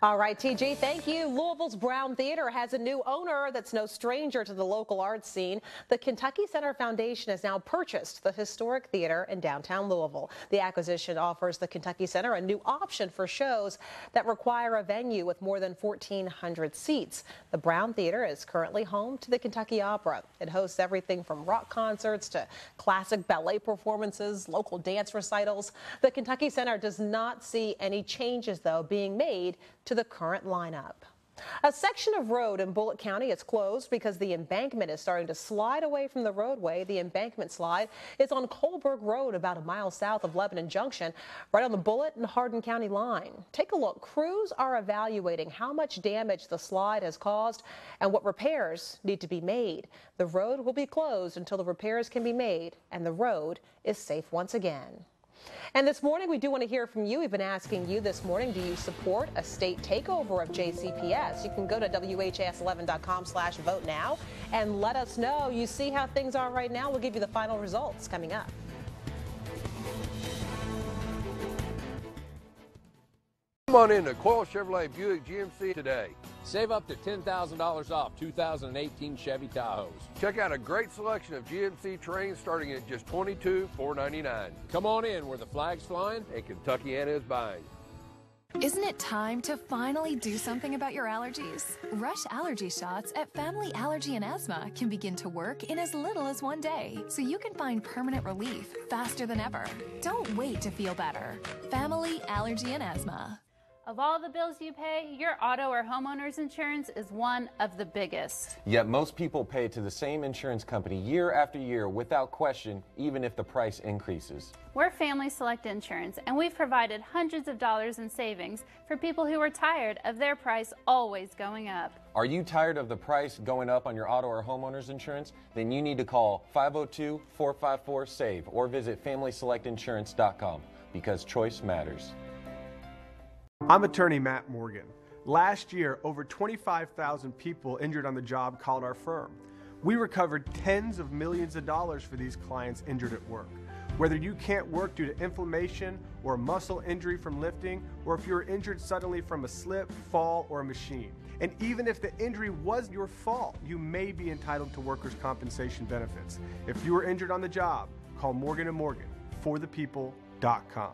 All right, TG, thank you. Louisville's Brown Theater has a new owner that's no stranger to the local arts scene. The Kentucky Center Foundation has now purchased the historic theater in downtown Louisville. The acquisition offers the Kentucky Center a new option for shows that require a venue with more than 1,400 seats. The Brown Theater is currently home to the Kentucky Opera. It hosts everything from rock concerts to classic ballet performances, local dance recitals. The Kentucky Center does not see any changes, though, being made to the current lineup. A section of road in Bullitt County is closed because the embankment is starting to slide away from the roadway. The embankment slide is on Colberg Road, about a mile south of Lebanon Junction, right on the Bullitt and Hardin County line. Take a look. Crews are evaluating how much damage the slide has caused and what repairs need to be made. The road will be closed until the repairs can be made and the road is safe once again. And this morning, we do want to hear from you. We've been asking you this morning, do you support a state takeover of JCPS? You can go to WHAS11.com/vote now and let us know. You see how things are right now. We'll give you the final results coming up. Come on in to Coyle Chevrolet Buick GMC today. Save up to $10,000 off 2018 Chevy Tahoes. Check out a great selection of GMC trains starting at just $22,499. Come on in where the flag's flying and Kentuckiana is buying. Isn't it time to finally do something about your allergies? Rush allergy shots at Family Allergy and Asthma can begin to work in as little as 1 day, so you can find permanent relief faster than ever. Don't wait to feel better. Family Allergy and Asthma. Of all the bills you pay, your auto or homeowner's insurance is one of the biggest. Yet most people pay to the same insurance company year after year without question, even if the price increases. We're Family Select Insurance, and we've provided hundreds of dollars in savings for people who are tired of their price always going up. Are you tired of the price going up on your auto or homeowner's insurance? Then you need to call 502-454-SAVE or visit FamilySelectInsurance.com because choice matters. I'm attorney Matt Morgan. Last year, over 25,000 people injured on the job called our firm. We recovered tens of millions of dollars for these clients injured at work. Whether you can't work due to inflammation or a muscle injury from lifting, or if you're injured suddenly from a slip, fall, or a machine. And even if the injury was your fault, you may be entitled to workers' compensation benefits. If you were injured on the job, call Morgan & Morgan, forthepeople.com.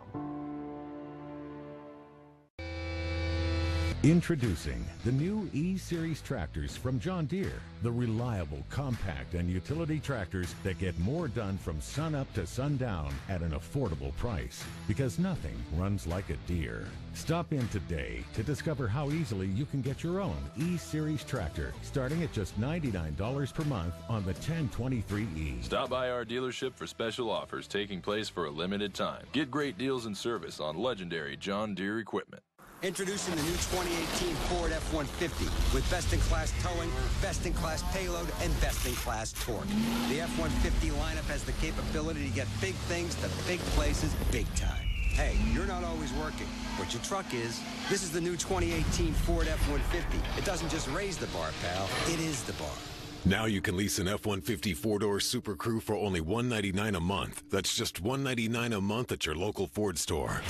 Introducing the new E-Series tractors from John Deere, the reliable, compact, and utility tractors that get more done from sun up to sundown at an affordable price, because nothing runs like a Deere. Stop in today to discover how easily you can get your own E-Series tractor, starting at just $99 per month on the 1023E. Stop by our dealership for special offers taking place for a limited time. Get great deals and service on legendary John Deere equipment. Introducing the new 2018 Ford F-150 with best-in-class towing, best-in-class payload, and best-in-class torque. The F-150 lineup has the capability to get big things to big places big time. Hey, you're not always working, but your truck is. This is the new 2018 Ford F-150. It doesn't just raise the bar, pal. It is the bar. Now you can lease an F-150 four-door Super Crew for only $199 a month. That's just $199 a month at your local Ford store.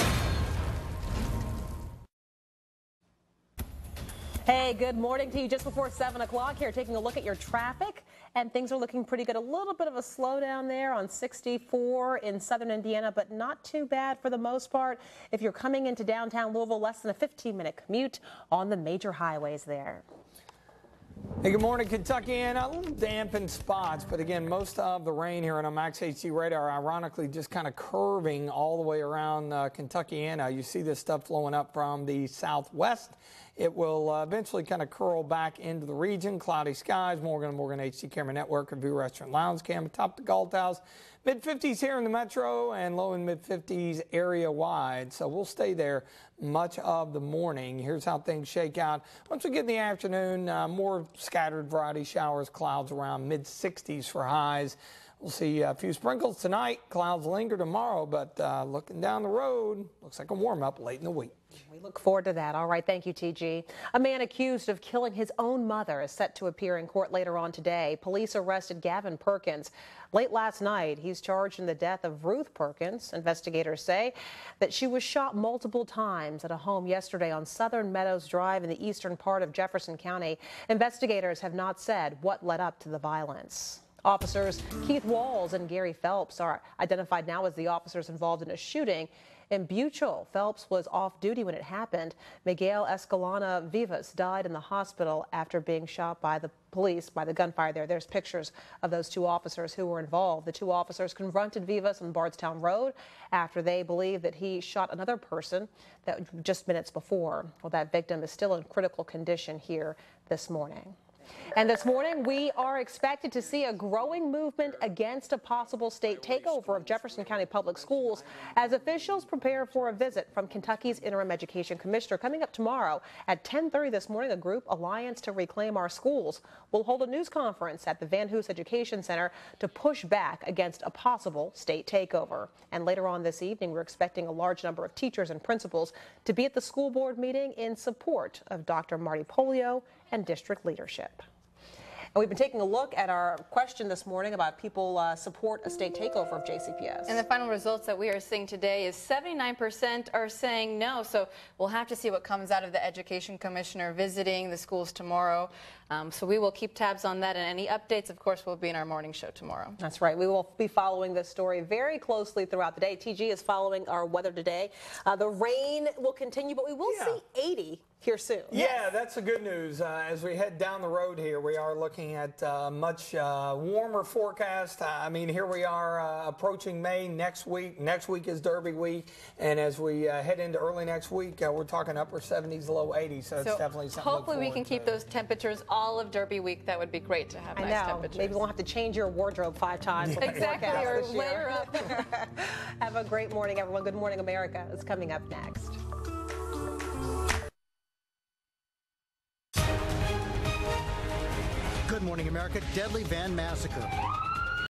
Hey, good morning to you. Just before 7 o'clock here, taking a look at your traffic, and things are looking pretty good. A little bit of a slowdown there on 64 in southern Indiana, but not too bad for the most part. If you're coming into downtown Louisville, less than a 15-minute commute on the major highways there. Hey, good morning, Kentuckiana. A little damp in spots, but again, most of the rain here on our Max HD radar, ironically, just kind of curving all the way around Kentuckiana. You see this stuff flowing up from the southwest. It will eventually kind of curl back into the region. Cloudy skies, Morgan & Morgan HD camera network, Review Restaurant Lounge cam atop the Galt House. Mid-50s here in the metro and low and mid-50s area-wide. So we'll stay there much of the morning. Here's how things shake out. Once we get in the afternoon, more scattered variety showers, clouds around mid-60s for highs. We'll see a few sprinkles tonight. Clouds linger tomorrow, but looking down the road, looks like a warm-up late in the week. We look forward to that. All right. Thank you, TG. A man accused of killing his own mother is set to appear in court later on today. Police arrested Gavin Perkins late last night. He's charged in the death of Ruth Perkins. Investigators say that she was shot multiple times at a home yesterday on Southern Meadows Drive in the eastern part of Jefferson County. Investigators have not said what led up to the violence. Officers Keith Walls and Gary Phelps are identified now as the officers involved in a shooting in Buchel. Phelps was off duty when it happened. Miguel Escalona Vivas died in the hospital after being shot by the police, by the gunfire there. There's pictures of those two officers who were involved. The two officers confronted Vivas on Bardstown Road after they believed that he shot another person just minutes before. Well, that victim is still in critical condition here this morning. And this morning, we are expected to see a growing movement against a possible state takeover of Jefferson County Public Schools as officials prepare for a visit from Kentucky's interim education commissioner. Coming up tomorrow at 10:30 this morning, a group, Alliance to Reclaim Our Schools, will hold a news conference at the Van Hoos Education Center to push back against a possible state takeover. And later on this evening, we're expecting a large number of teachers and principals to be at the school board meeting in support of Dr. Marty Polio and district leadership. And we've been taking a look at our question this morning about people support a state takeover of JCPS. And the final results that we are seeing today is 79% are saying no. So we'll have to see what comes out of the education commissioner visiting the schools tomorrow. So we will keep tabs on that, and any updates, of course, will be in our morning show tomorrow. That's right. We will be following this story very closely throughout the day. TG is following our weather today. The rain will continue, but we will see 80 here soon. Yeah, that's the good news. As we head down the road here, we are looking at much warmer forecast. I mean, here we are approaching May next week. Next week is Derby week. And as we head into early next week, we're talking upper 70s, low 80s. So it's definitely something. Hopefully we can keep those temperatures all of Derby week. That would be great to have nice temperatures. Maybe we'll have to change your wardrobe 5 times. Exactly, or layer up. Have a great morning, everyone. Good Morning America is coming up next. Good Morning America. Deadly van massacre.